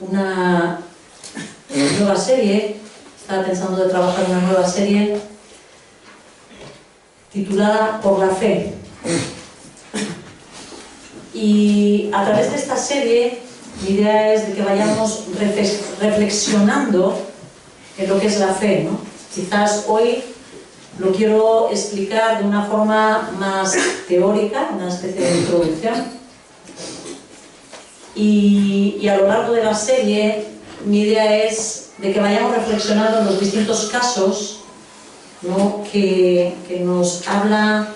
una nueva serie, estaba pensando de trabajar una nueva serie titulada Por la Fe. Y a través de esta serie, mi idea es de que vayamos reflexionando en lo que es la fe, ¿no? Quizás hoy lo quiero explicar de una forma más teórica, una especie de introducción. Y a lo largo de la serie, mi idea es de que vayamos reflexionando en los distintos casos, ¿no?, que nos habla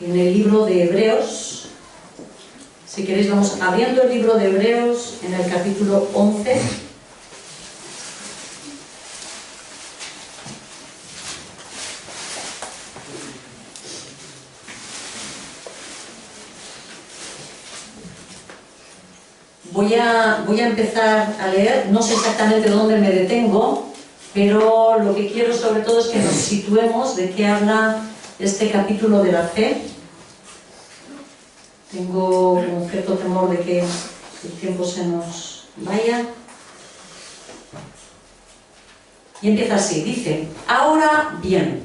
en el libro de Hebreos. Si queréis, vamos abriendo el libro de Hebreos en el capítulo 11. Voy a empezar a leer, no sé exactamente dónde me detengo, pero lo que quiero sobre todo es que nos situemos de qué habla este capítulo de la fe. Tengo un cierto temor de que el tiempo se nos vaya. Y empieza así, dice: ahora bien,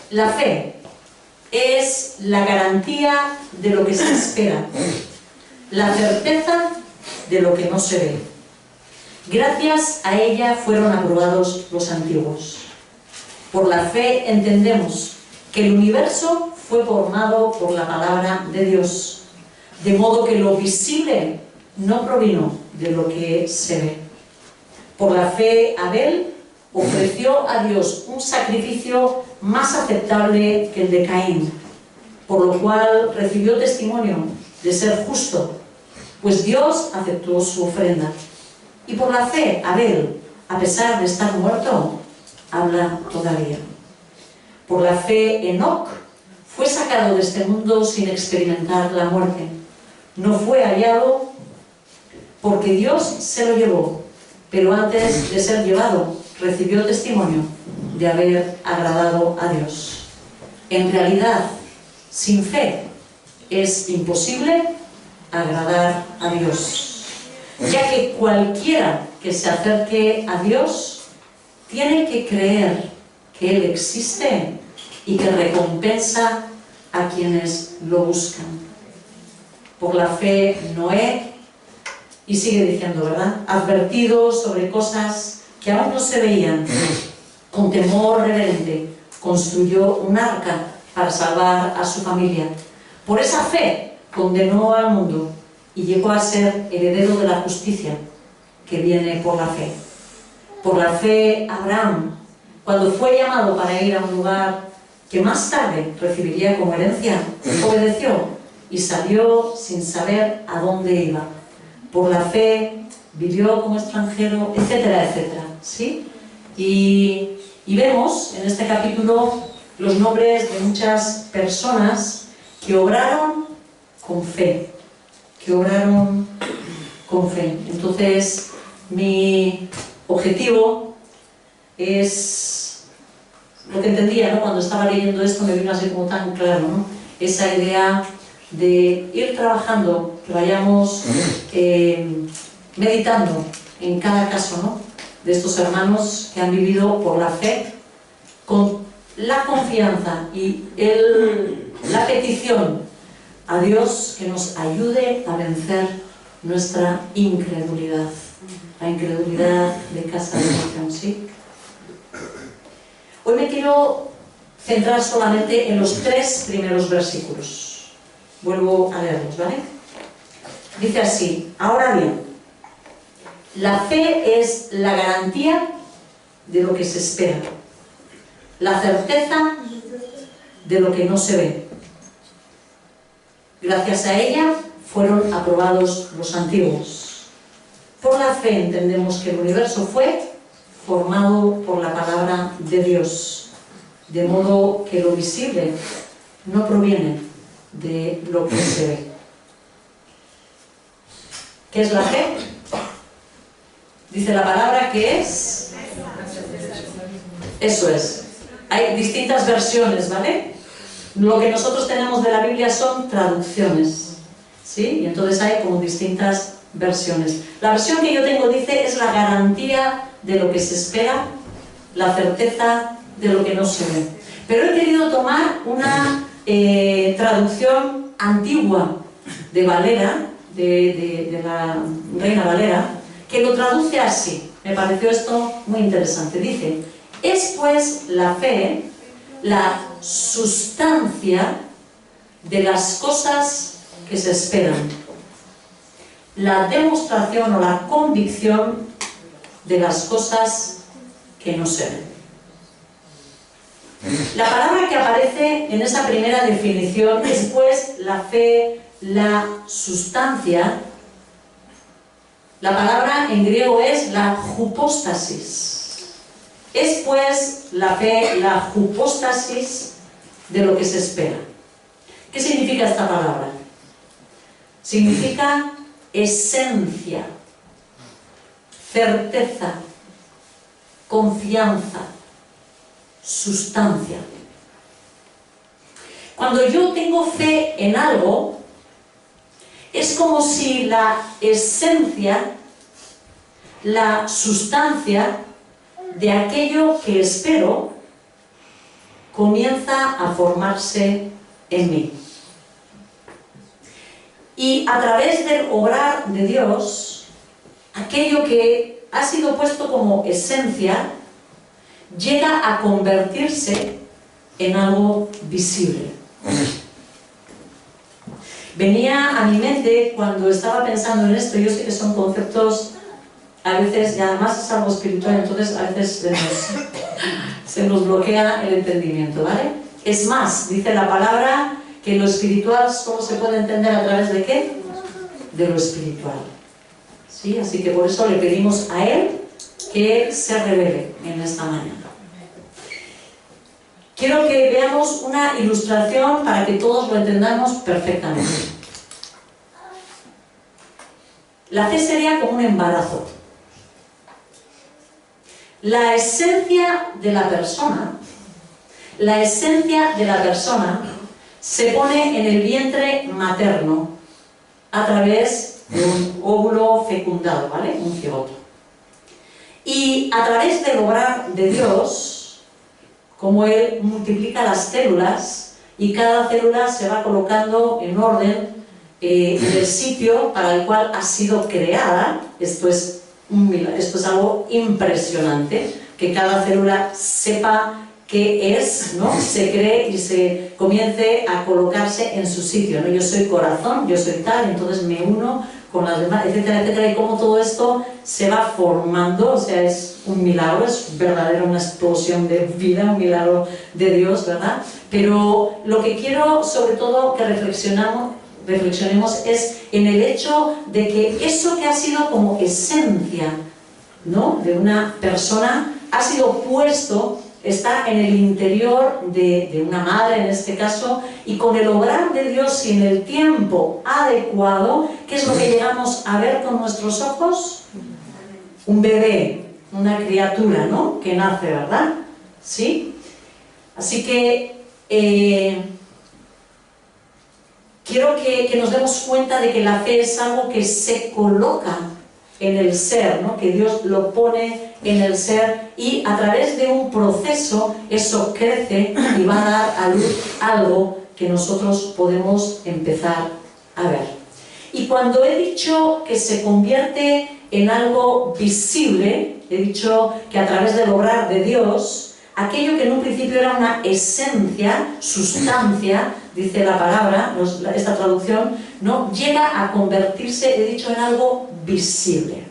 la fe es la garantía de lo que se espera, la certeza de lo que no se ve. Gracias a ella fueron aprobados los antiguos. Por la fe entendemos que el universo fue formado por la palabra de Dios, de modo que lo visible no provino de lo que se ve. Por la fe Abel ofreció a Dios un sacrificio más aceptable que el de Caín, por lo cual recibió testimonio de ser justo, pues Dios aceptó su ofrenda. Y por la fe, Abel, a pesar de estar muerto, habla todavía. Por la fe, Enoc fue sacado de este mundo sin experimentar la muerte. No fue hallado porque Dios se lo llevó, pero antes de ser llevado, recibió testimonio de haber agradado a Dios. En realidad, sin fe, es imposible agradar a Dios, ya que cualquiera que se acerque a Dios tiene que creer que Él existe y que recompensa a quienes lo buscan. Por la fe Noé, y sigue diciendo, ¿verdad?, advertido sobre cosas que aún no se veían, con temor reverente construyó un arca para salvar a su familia. Por esa fe condenó al mundo y llegó a ser heredero de la justicia que viene por la fe. Por la fe, Abraham, cuando fue llamado para ir a un lugar que más tarde recibiría como herencia, obedeció y salió sin saber a dónde iba. Por la fe, vivió como extranjero, etcétera, etcétera, ¿sí? Y vemos en este capítulo los nombres de muchas personas que obraron con fe, Entonces, mi objetivo es lo que entendía, ¿no?, cuando estaba leyendo esto, me vino así como tan claro, ¿no?, esa idea de ir trabajando, que vayamos meditando en cada caso, ¿no?, de estos hermanos que han vivido por la fe, con la confianza y la petición a Dios que nos ayude a vencer nuestra incredulidad, la incredulidad de casa de oración, ¿sí? Hoy me quiero centrar solamente en los 3 primeros versículos. Vuelvo a leerlos, ¿vale? Dice así: ahora bien, la fe es la garantía de lo que se espera, la certeza de lo que no se ve. Gracias a ella fueron aprobados los antiguos. Por la fe entendemos que el universo fue formado por la palabra de Dios, de modo que lo visible no proviene de lo que se ve. ¿Qué es la fe? Dice la palabra que es... Eso es. Hay distintas versiones, ¿vale? Lo que nosotros tenemos de la Biblia son traducciones, ¿sí? Y entonces hay como distintas versiones. La versión que yo tengo dice, es la garantía de lo que se espera, la certeza de lo que no se ve. Pero he querido tomar una traducción antigua de Valera, de la Reina Valera, que lo traduce así. Me pareció esto muy interesante. Dice, es pues la fe la sustancia de las cosas que se esperan, la demostración o la convicción de las cosas que no se ven. La palabra que aparece en esa primera definición es pues la fe, la sustancia. La palabra en griego es la hypostasis. Es pues la fe, la hypostasis de lo que se espera. ¿Qué significa esta palabra? Significa esencia, certeza, confianza, sustancia. Cuando yo tengo fe en algo, es como si la esencia, la sustancia de aquello que espero comienza a formarse en mí. Y a través del obrar de Dios, aquello que ha sido puesto como esencia llega a convertirse en algo visible. Venía a mi mente cuando estaba pensando en esto, yo sé que son conceptos a veces, y además es algo espiritual, entonces a veces se nos bloquea el entendimiento, ¿vale? Es más, dice la palabra que lo espiritual solo se puede entender a través de ¿qué? De lo espiritual. ¿Sí? Así que por eso le pedimos a Él que se revele en esta mañana. Quiero que veamos una ilustración para que todos lo entendamos perfectamente. La fe sería como un embarazo. La esencia de la persona se pone en el vientre materno a través de un óvulo fecundado, ¿vale? Un cigoto. Y a través del obrar de Dios, como Él multiplica las células y cada célula se va colocando en orden en el sitio para el cual ha sido creada, esto es algo impresionante, que cada célula sepa qué es, ¿no? Se cree y se comience a colocarse en su sitio, ¿no? Yo soy corazón, yo soy tal, entonces me uno con las demás, etcétera, etcétera, y cómo todo esto se va formando, o sea, es un milagro, es verdadero, una explosión de vida, un milagro de Dios, ¿verdad? Pero lo que quiero, sobre todo, que reflexionemos es en el hecho de que eso que ha sido como esencia, ¿no?, de una persona, ha sido puesto, está en el interior de una madre en este caso, y con el obrar de Dios y en el tiempo adecuado, ¿qué es lo que llegamos a ver con nuestros ojos? Un bebé, una criatura, ¿no?, que nace, ¿verdad? ¿Sí? Así que quiero que nos demos cuenta de que la fe es algo que se coloca en el ser, ¿no?, que Dios lo pone en el ser, y a través de un proceso eso crece y va a dar a luz algo que nosotros podemos empezar a ver. Y cuando he dicho que se convierte en algo visible, he dicho que a través del obrar de Dios, aquello que en un principio era una esencia, sustancia, dice la palabra, esta traducción, ¿no?, llega a convertirse, he dicho, en algo visible.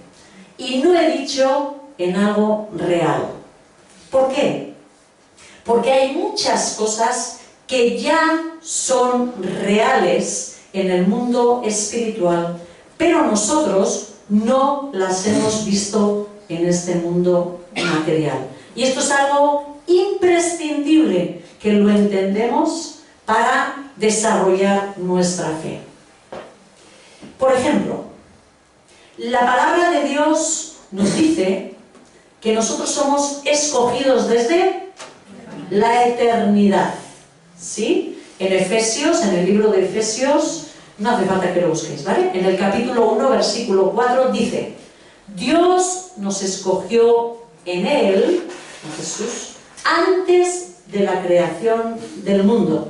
Y no he dicho en algo real. ¿Por qué? Porque hay muchas cosas que ya son reales en el mundo espiritual, pero nosotros no las hemos visto en este mundo material. Y esto es algo imprescindible que lo entendemos para desarrollar nuestra fe. Por ejemplo, la palabra de Dios nos dice que nosotros somos escogidos desde la eternidad, ¿sí? En Efesios, en el libro de Efesios, No hace falta que lo busquéis, ¿vale? En el capítulo 1, versículo 4 dice: Dios nos escogió en Él, en Jesús, antes de la creación del mundo,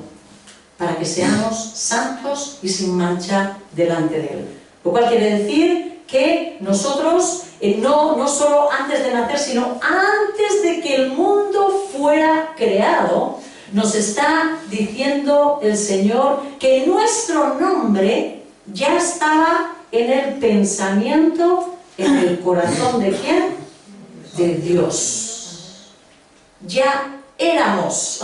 para que seamos santos y sin mancha delante de Él. Lo cual quiere decir que nosotros, no solo antes de nacer, sino antes de que el mundo fuera creado, nos está diciendo el Señor que nuestro nombre ya estaba en el pensamiento, en el corazón ¿de quién? De Dios. Ya éramos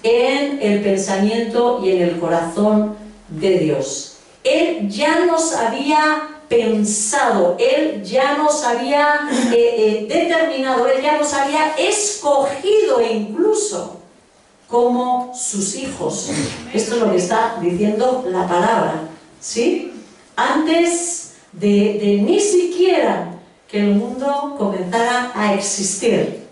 en el pensamiento y en el corazón de Dios. Él ya nos había pensado, Él ya nos había determinado, Él ya nos había escogido incluso como sus hijos. Esto es lo que está diciendo la palabra, ¿sí? Antes de ni siquiera que el mundo comenzara a existir,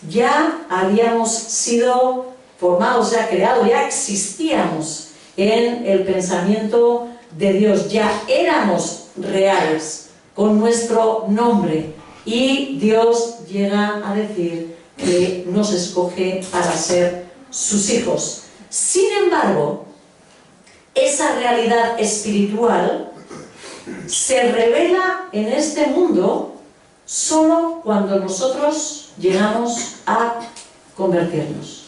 ya habíamos sido formados, ya creados, ya existíamos en el pensamiento de Dios, ya éramos reales con nuestro nombre, y Dios llega a decir que nos escoge para ser sus hijos. Sin embargo, esa realidad espiritual se revela en este mundo solo cuando nosotros llegamos a convertirnos,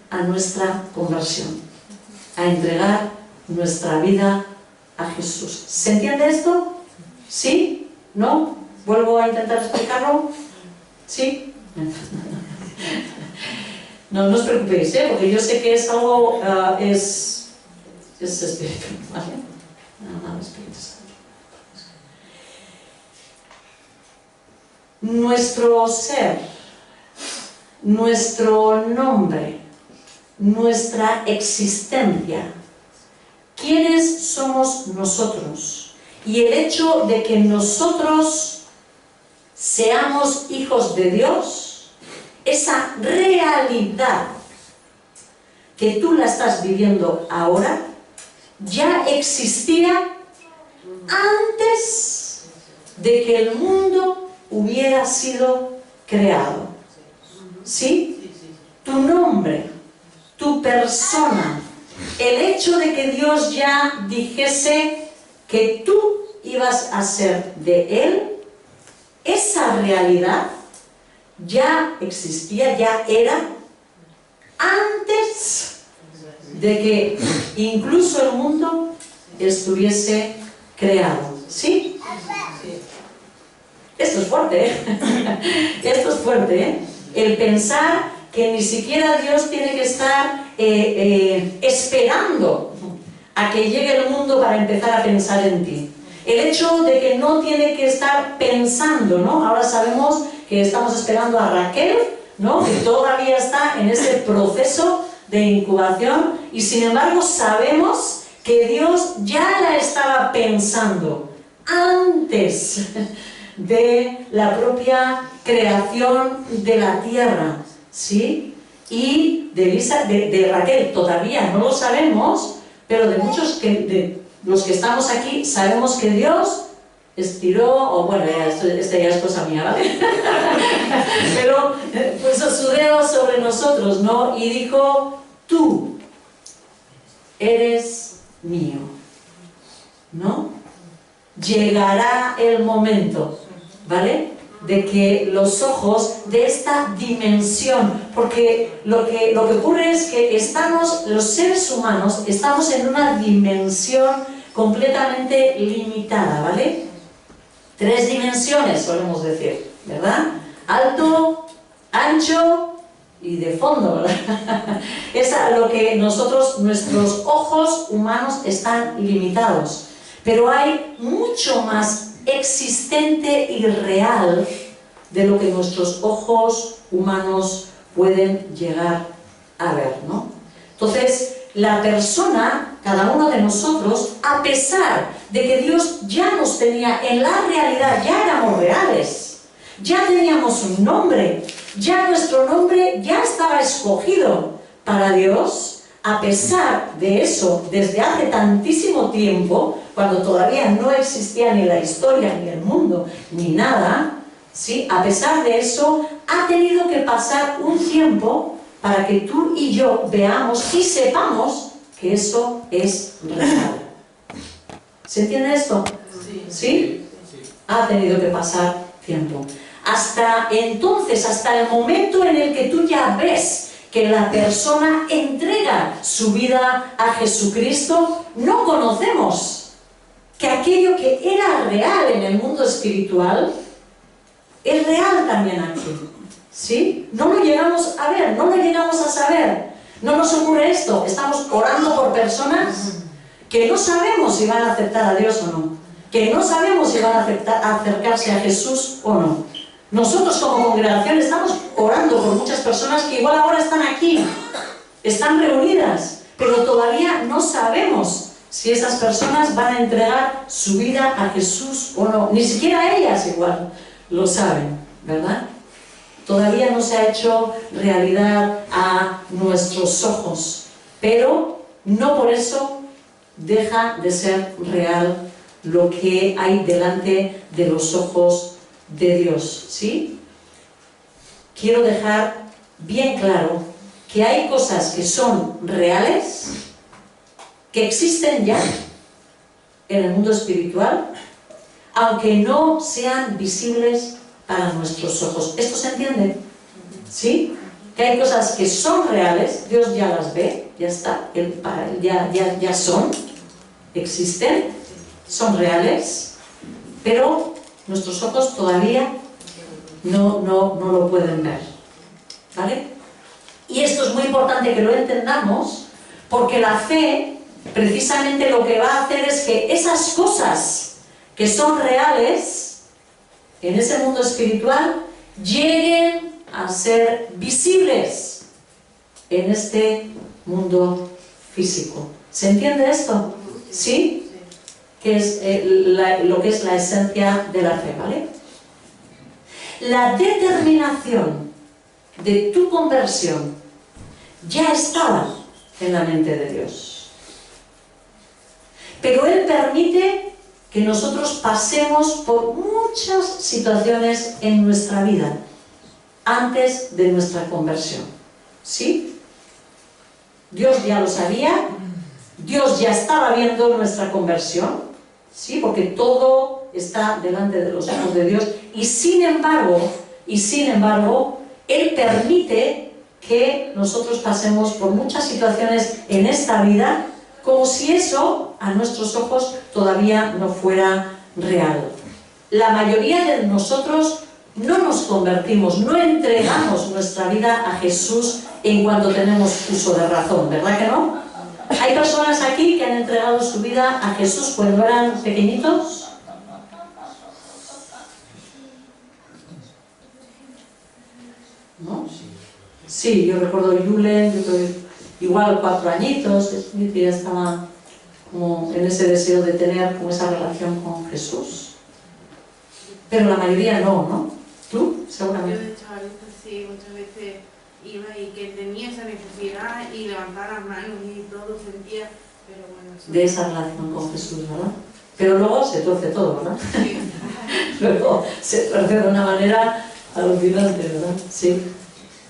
a nuestra conversión, a entregar nuestra vida a Jesús. ¿Se entiende esto? ¿Sí? ¿No? ¿Vuelvo a intentar explicarlo? ¿Sí? No, no os preocupéis, porque yo sé que es algo, es espíritu, ¿vale? No, Espíritu Santo. Nuestro ser, nuestro nombre, nuestra existencia, ¿quiénes somos nosotros? Y el hecho de que nosotros seamos hijos de Dios, esa realidad que tú la estás viviendo ahora, ya existía antes de que el mundo hubiera sido creado. ¿Sí? Tu nombre, tu persona, el hecho de que Dios ya dijese que tú ibas a ser de Él, esa realidad ya existía, ya era antes de que incluso el mundo estuviese creado. ¿Sí? Esto es fuerte, ¿eh? Esto es fuerte, ¿eh? El pensar que ni siquiera Dios tiene que estar esperando a que llegue el mundo para empezar a pensar en ti. El hecho de que no tiene que estar pensando, ¿no? Ahora sabemos que estamos esperando a Raquel, ¿no? Que todavía está en ese proceso de incubación, y sin embargo sabemos que Dios ya la estaba pensando antes de la propia creación de la tierra, ¿sí? Y de Raquel todavía no lo sabemos, pero de muchos de los que estamos aquí sabemos que Dios estiró, o bueno, esta ya es cosa mía, ¿vale? Pero puso su dedo sobre nosotros, ¿no? Y dijo: tú eres mío, ¿no? Llegará el momento, ¿vale?, de que los ojos de esta dimensión, porque lo que ocurre es que los seres humanos estamos en una dimensión completamente limitada, ¿vale? 3 dimensiones solemos decir, ¿verdad? Alto, ancho y de fondo, ¿verdad? Es a lo que nuestros ojos humanos están limitados. Pero hay mucho más existente y real de lo que nuestros ojos humanos pueden llegar a ver, ¿no? Entonces, la persona, cada uno de nosotros, a pesar de que Dios ya nos tenía en la realidad, ya éramos reales, ya teníamos un nombre, ya nuestro nombre ya estaba escogido para Dios, a pesar de eso, desde hace tantísimo tiempo, cuando todavía no existía ni la historia, ni el mundo, ni nada, ¿sí? A pesar de eso, ha tenido que pasar un tiempo para que tú y yo veamos y sepamos que eso es real. ¿Se entiende esto? ¿Sí? Ha tenido que pasar tiempo. Hasta entonces, hasta el momento en el que tú ya ves que la persona entrega su vida a Jesucristo, no conocemos que aquello que era real en el mundo espiritual es real también aquí. ¿Sí? No lo llegamos a ver, no lo llegamos a saber. No nos ocurre esto. Estamos orando por personas que no sabemos si van a aceptar a Dios o no, que no sabemos si van a acercarse a Jesús o no. Nosotros como congregación estamos orando por muchas personas que igual ahora están aquí, están reunidas, pero todavía no sabemos si esas personas van a entregar su vida a Jesús o no. Ni siquiera ellas igual lo saben, ¿verdad? Todavía no se ha hecho realidad a nuestros ojos, pero no por eso deja de ser real lo que hay delante de los ojos de Dios, ¿sí? Quiero dejar bien claro que hay cosas que son reales, que existen ya en el mundo espiritual, aunque no sean visibles para nuestros ojos. ¿Esto se entiende? ¿Sí? Que hay cosas que son reales, Dios ya las ve, ya está, ya son, existen, son reales, pero nuestros ojos todavía no lo pueden ver, ¿vale? Y esto es muy importante que lo entendamos, porque la fe precisamente lo que va a hacer es que esas cosas que son reales en ese mundo espiritual lleguen a ser visibles en este mundo físico. ¿Se entiende esto? ¿Sí? Que es lo que es la esencia de la fe, ¿vale? La determinación de tu conversión ya estaba en la mente de Dios. Pero Él permite que nosotros pasemos por muchas situaciones en nuestra vida antes de nuestra conversión. ¿Sí? Dios ya lo sabía, Dios ya estaba viendo nuestra conversión, ¿sí? Porque todo está delante de los ojos de Dios, y sin embargo, Él permite que nosotros pasemos por muchas situaciones en esta vida como si eso a nuestros ojos todavía no fuera real. La mayoría de nosotros no nos convertimos, no entregamos nuestra vida a Jesús en cuanto tenemos uso de razón, ¿verdad que no? Hay personas aquí que han entregado su vida a Jesús cuando eran pequeñitos. ¿No? Sí, yo recuerdo Julen, yo creo que igual 4 añitos, que ya estaba como en ese deseo de tener como esa relación con Jesús. Pero la mayoría no, ¿no? ¿Tú? Seguramente. Yo de chavalita sí, muchas veces iba y que tenía esa necesidad y levantaba las manos y todo sentía, pero bueno... De esa relación con Jesús, ¿verdad? Pero luego se tuerce todo, ¿verdad? Sí. Luego se tuerce de una manera alucinante, ¿verdad? Sí.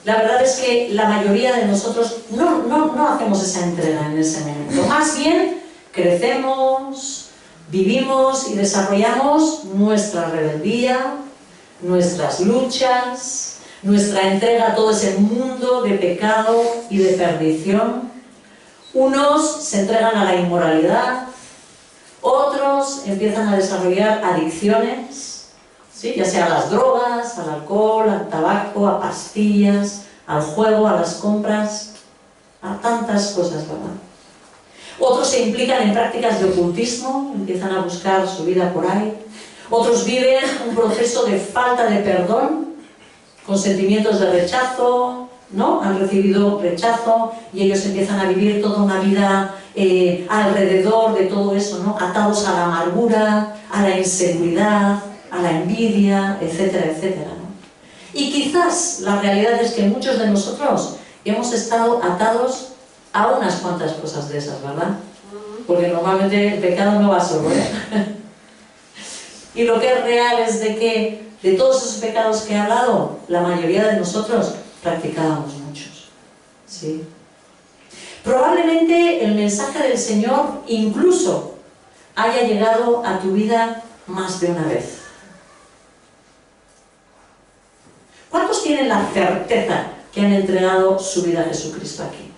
La verdad es que la mayoría de nosotros no hacemos esa entrega en ese momento. Más bien crecemos, vivimos y desarrollamos nuestra rebeldía, nuestras luchas, nuestra entrega a todo ese mundo de pecado y de perdición. Unos se entregan a la inmoralidad, otros empiezan a desarrollar adicciones, ¿sí? Ya sea a las drogas, al alcohol, al tabaco, a pastillas, al juego, a las compras, a tantas cosas, ¿verdad? Otros se implican en prácticas de ocultismo, empiezan a buscar su vida por ahí. Otros viven un proceso de falta de perdón, con sentimientos de rechazo, ¿no? Han recibido rechazo y ellos empiezan a vivir toda una vida alrededor de todo eso, ¿no? Atados a la amargura, a la inseguridad, a la envidia, etcétera, etcétera, ¿no? Y quizás la realidad es que muchos de nosotros hemos estado atados a unas cuantas cosas de esas, ¿verdad? Porque normalmente el pecado no va solo, ¿eh? Y lo que es real es de que de todos esos pecados que he hablado, la mayoría de nosotros practicábamos muchos, ¿sí? Probablemente el mensaje del Señor incluso haya llegado a tu vida más de una vez. ¿Cuántos tienen la certeza que han entregado su vida a Jesucristo aquí?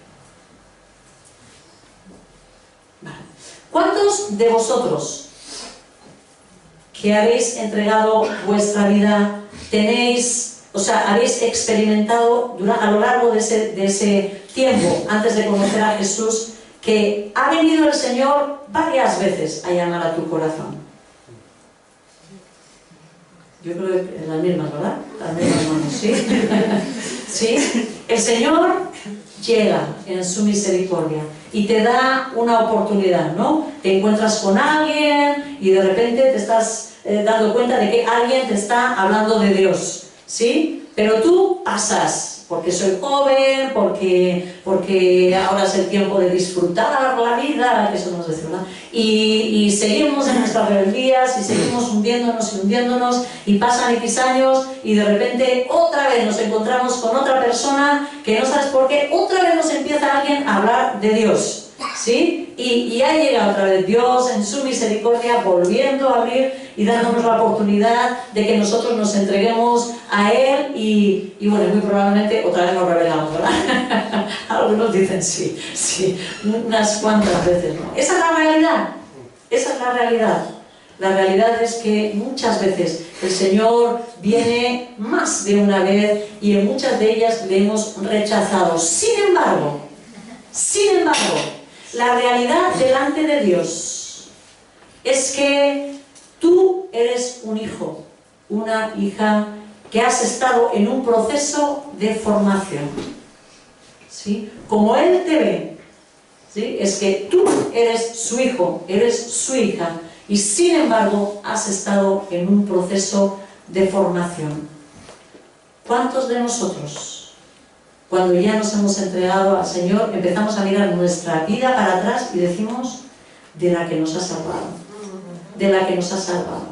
Vale. ¿Cuántos de vosotros que habéis entregado vuestra vida tenéis, o sea, habéis experimentado a lo largo de ese tiempo, antes de conocer a Jesús, que ha venido el Señor varias veces a llamar a tu corazón? Yo creo que las mismas, ¿verdad? Las mismas manos, ¿sí? ¿Sí? El Señor llega en su misericordia y te da una oportunidad, ¿no? Te encuentras con alguien y de repente te estás dando cuenta de que alguien te está hablando de Dios, ¿sí? Pero tú pasas, porque soy joven, porque ahora es el tiempo de disfrutar la vida, que eso nos dice, ¿verdad? Y seguimos en nuestras rebeldías y seguimos hundiéndonos y pasan X años y de repente otra vez nos encontramos con otra persona que no sabes por qué, otra vez nos empieza alguien a hablar de Dios, ¿sí? Y ahí llega otra vez Dios en su misericordia volviendo a abrir y dándonos la oportunidad de que nosotros nos entreguemos a Él y bueno, muy probablemente otra vez nos rebelamos, ¿verdad? Algunos dicen sí, unas cuantas veces, ¿no? Esa es la realidad, esa es la realidad. La realidad es que muchas veces el Señor viene más de una vez y en muchas de ellas le hemos rechazado. Sin embargo, la realidad delante de Dios es que tú eres un hijo, una hija que has estado en un proceso de formación, ¿sí? Como Él te ve, ¿sí? Es que tú eres su hijo, eres su hija y sin embargo has estado en un proceso de formación. ¿Cuántos de nosotros, cuando ya nos hemos entregado al Señor, empezamos a mirar nuestra vida para atrás y decimos, de la que nos ha salvado, de la que nos ha salvado,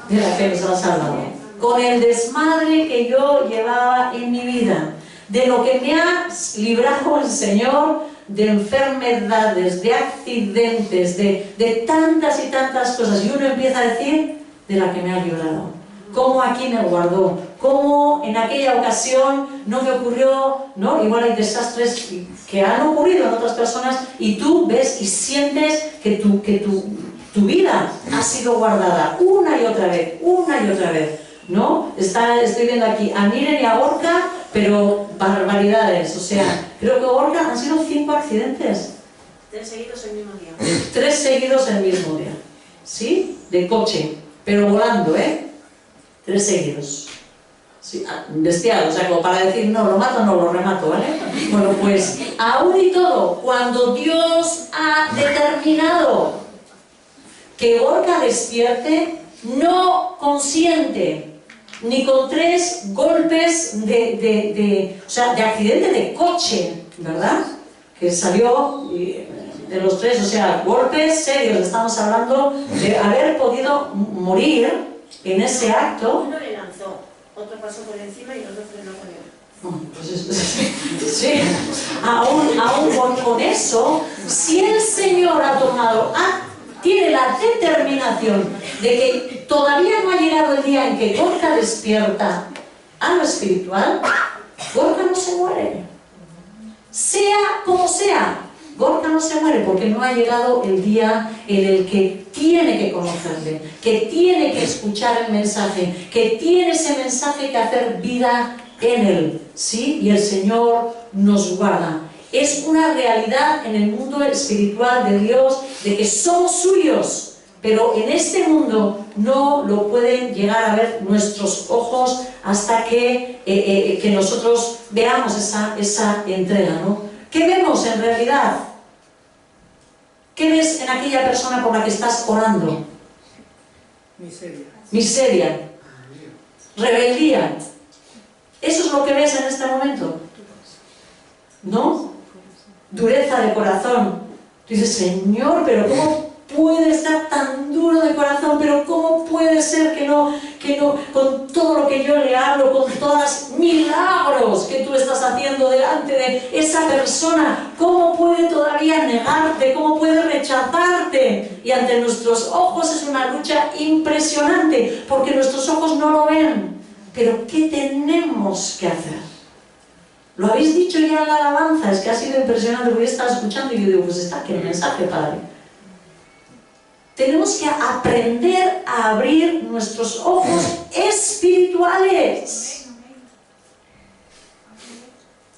de la que nos ha salvado, con el desmadre que yo llevaba en mi vida, de lo que me ha librado el Señor, de enfermedades, de accidentes, de tantas y tantas cosas, y uno empieza a decir, de la que me ha librado, cómo aquí me guardó, cómo en aquella ocasión no me ocurrió, ¿no? Igual hay desastres que han ocurrido en otras personas y tú ves y sientes que tu vida ha sido guardada una y otra vez, ¿no? Estoy viendo aquí a Miren y a Gorka, pero barbaridades, o sea, creo que Gorka han sido 5 accidentes. 3 seguidos el mismo día. 3 seguidos el mismo día, ¿sí? De coche, pero volando, 3 seguidos. Sí, bestial, o sea, como para decir, no, lo mato, no, lo remato, ¿vale? Bueno, pues, aún y todo, cuando Dios ha determinado que Gorka despierte, no consiente ni con 3 golpes de accidente de coche, ¿verdad? Que salió de los 3, o sea, golpes serios, estamos hablando de haber podido morir en ese acto. Uno le lanzó, otro pasó por encima y el otro frenó con él. Pues sí, aún con eso, si el Señor ha tomado, tiene la determinación de que todavía no ha llegado el día en que Gorka despierta a lo espiritual, Gorka no se muere. Sea como sea, Gorka no se muere porque no ha llegado el día en el que tiene que conocerle, que tiene que escuchar el mensaje, que tiene ese mensaje que hacer vida en él, ¿sí? Y el Señor nos guarda. Es una realidad en el mundo espiritual de Dios de que somos suyos, pero en este mundo no lo pueden llegar a ver nuestros ojos hasta que nosotros veamos esa entrega, ¿no? ¿Qué vemos en realidad? ¿Qué ves en aquella persona por la que estás orando? Miseria. Rebeldía. ¿Eso es lo que ves en este momento? ¿No? dureza de corazón. Tú dices, Señor, pero ¿cómo puede estar tan duro de corazón? Pero ¿cómo puede ser que no, con todo lo que yo le hablo, con todos los milagros que tú estás haciendo delante de esa persona, cómo puede todavía negarte, cómo puede rechazarte? Y ante nuestros ojos es una lucha impresionante, porque nuestros ojos no lo ven. Pero ¿qué tenemos que hacer? Lo habéis dicho ya en la alabanza, es que ha sido impresionante, porque yo estaba escuchando y yo digo, pues está aquí el mensaje, Padre. Tenemos que aprender a abrir nuestros ojos espirituales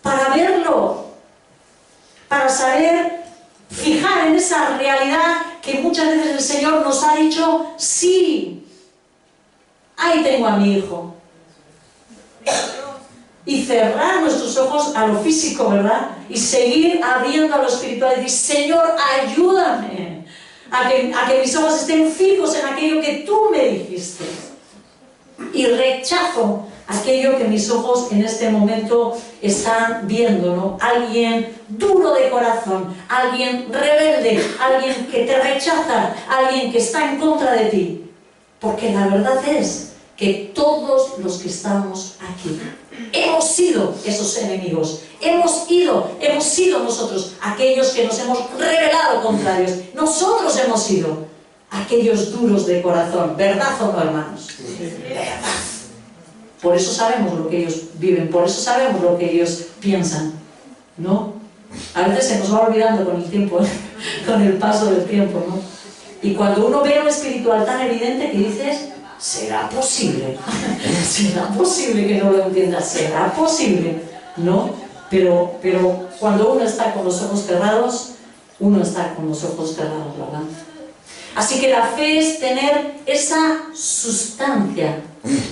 para verlo, para saber fijar en esa realidad que muchas veces el Señor nos ha dicho, sí, ahí tengo a mi hijo. Y cerrar nuestros ojos a lo físico, ¿verdad? Y seguir abriendo a lo espiritual y decir, Señor, ayúdame a que mis ojos estén fijos en aquello que tú me dijiste. Y rechazo aquello que mis ojos en este momento están viendo, ¿no? Alguien duro de corazón, alguien rebelde, alguien que te rechaza, alguien que está en contra de ti. Porque la verdad es que todos los que estamos aquí hemos sido esos enemigos, hemos sido nosotros aquellos que nos hemos rebelado contra Dios. Nosotros hemos sido aquellos duros de corazón, ¿verdad o no, hermanos? Verdad. Por eso sabemos lo que ellos viven, por eso sabemos lo que ellos piensan, ¿no? A veces se nos va olvidando con el tiempo, con el paso del tiempo, ¿no? Y cuando uno ve lo espiritual tan evidente que dices, ¿será posible? ¿Será posible que no lo entiendas? ¿Será posible? ¿No? Pero cuando uno está con los ojos cerrados, uno está con los ojos cerrados, ¿verdad? Así que la fe es tener esa sustancia.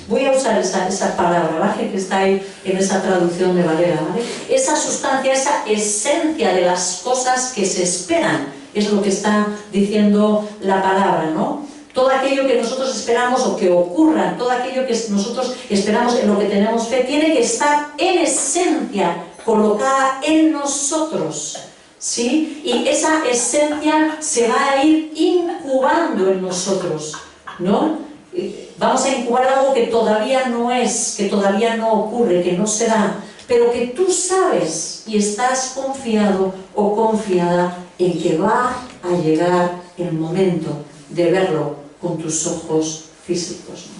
Voy a usar esa palabra, ¿vale? Que está ahí en esa traducción de Valera, ¿vale? Esa sustancia, esa esencia de las cosas que se esperan, es lo que está diciendo la palabra, ¿no? Todo aquello que nosotros esperamos o que ocurra, todo aquello que nosotros esperamos en lo que tenemos fe, tiene que estar en esencia, colocada en nosotros, ¿sí? Y esa esencia se va a ir incubando en nosotros, ¿no? Vamos a incubar algo que todavía no es, que todavía no ocurre, que no será, pero que tú sabes y estás confiado o confiada en que va a llegar el momento de verlo con tus ojos físicos, ¿no?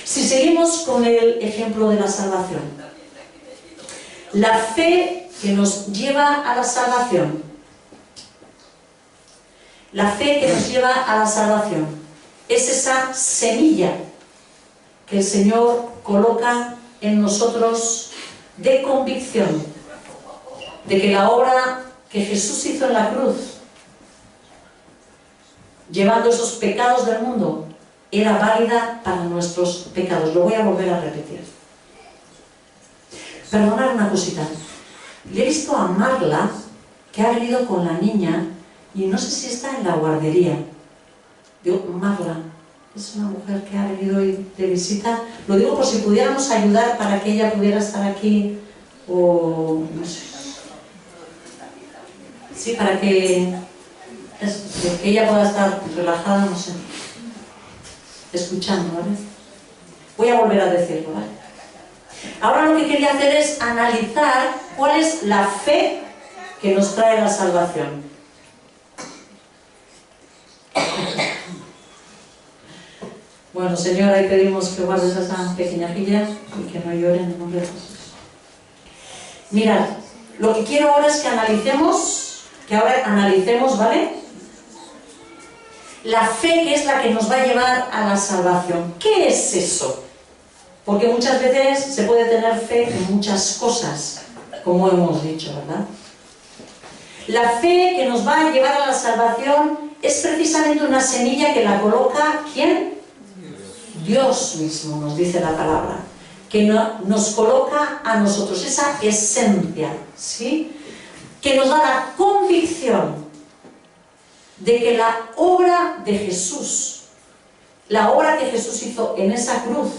Si seguimos con el ejemplo de la salvación, la fe que nos lleva a la salvación, la fe que nos lleva a la salvación es esa semilla que el Señor coloca en nosotros de convicción de que la obra que Jesús hizo en la cruz, llevando esos pecados del mundo, era válida para nuestros pecados. Lo voy a volver a repetir. Perdonad una cosita. Le he visto a Marla, que ha venido con la niña, y no sé si está en la guardería. Digo, Marla, es una mujer que ha venido hoy de visita. Lo digo por si pudiéramos ayudar para que ella pudiera estar aquí, o no sé. Sí, para que ella pueda estar relajada, no sé, escuchando, ¿vale? Voy a volver a decirlo, ¿vale? Ahora lo que quería hacer es analizar cuál es la fe que nos trae la salvación. Bueno, Señor, ahí pedimos que guardes a esa pequeña filla y que no llore en el nombre de Jesús. Mirad, lo que quiero ahora es que analicemos, ¿vale? La fe, que es la que nos va a llevar a la salvación. ¿Qué es eso? Porque muchas veces se puede tener fe en muchas cosas, como hemos dicho, ¿verdad? La fe que nos va a llevar a la salvación es precisamente una semilla que la coloca, ¿quién? Dios mismo, nos dice la palabra, que nos coloca a nosotros esa esencia, ¿sí? Que nos da la convicción de que la obra de Jesús, la obra que Jesús hizo en esa cruz,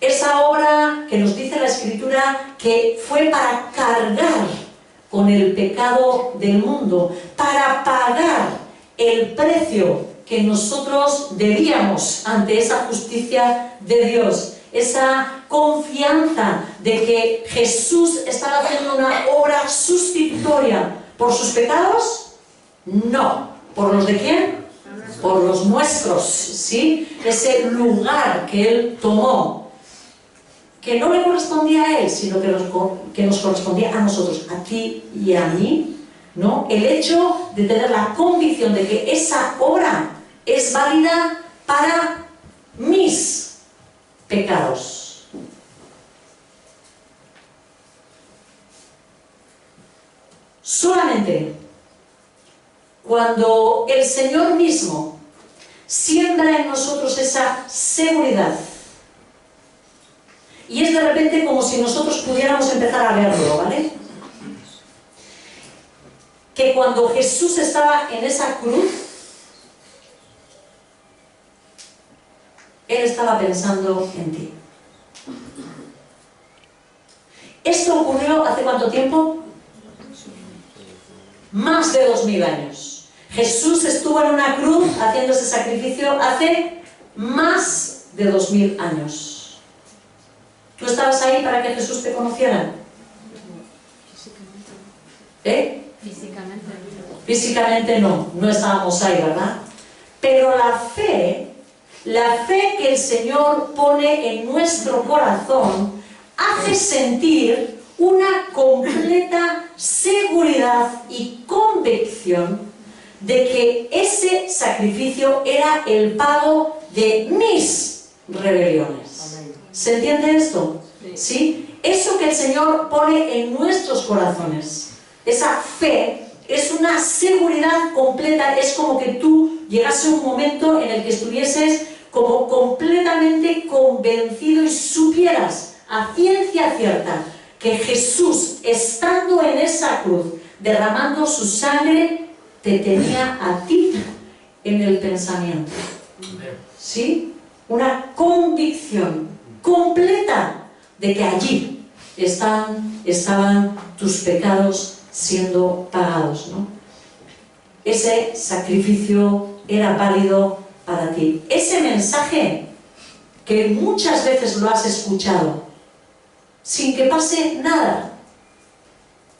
esa obra que nos dice la Escritura que fue para cargar con el pecado del mundo, para pagar el precio que nosotros debíamos ante esa justicia de Dios, esa confianza de que Jesús estaba haciendo una obra sustitutoria por sus pecados. No. ¿Por los de quién? Por los nuestros, ¿sí? Ese lugar que Él tomó, que no le correspondía a Él, sino que nos correspondía a nosotros, a ti y a mí, ¿no? El hecho de tener la convicción de que esa obra es válida para mis pecados. Solamente cuando el Señor mismo siembra en nosotros esa seguridad, y es de repente como si nosotros pudiéramos empezar a verlo, ¿vale? Que cuando Jesús estaba en esa cruz, Él estaba pensando en ti. ¿Esto ocurrió hace cuánto tiempo? Más de 2000 años. Jesús estuvo en una cruz haciendo ese sacrificio hace más de 2000 años. ¿Tú estabas ahí para que Jesús te conociera? Físicamente no estábamos ahí, ¿verdad? Pero la fe que el Señor pone en nuestro corazón hace sentir una completa seguridad y convicción de que ese sacrificio era el pago de mis rebeliones. ¿Se entiende esto? ¿Sí? Eso que el Señor pone en nuestros corazones, esa fe, es una seguridad completa. Es como que tú llegase a un momento en el que estuvieses como completamente convencido y supieras a ciencia cierta que Jesús, estando en esa cruz, derramando su sangre, te tenía a ti en el pensamiento. ¿Sí? Una convicción completa de que allí estaban tus pecados siendo pagados, ¿no? Ese sacrificio era válido para ti. Ese mensaje que muchas veces lo has escuchado sin que pase nada.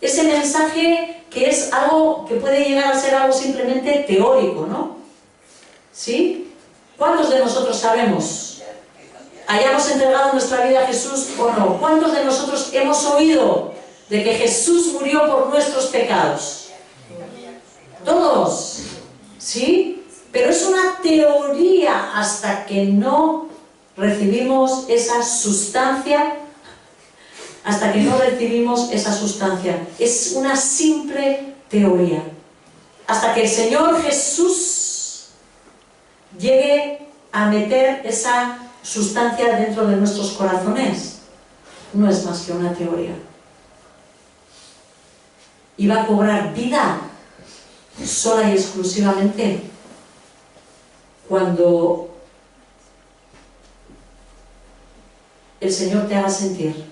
Ese mensaje que es algo que puede llegar a ser algo simplemente teórico, ¿no? ¿Sí? ¿Cuántos de nosotros sabemos? ¿Hayamos entregado nuestra vida a Jesús o no? ¿Cuántos de nosotros hemos oído de que Jesús murió por nuestros pecados? Todos. ¿Sí? Pero es una teoría hasta que no recibimos esa sustancia. Hasta que no recibimos esa sustancia. Es una simple teoría. Hasta que el Señor Jesús llegue a meter esa sustancia dentro de nuestros corazones, no es más que una teoría. Y va a cobrar vida sola y exclusivamente cuando el Señor te haga sentir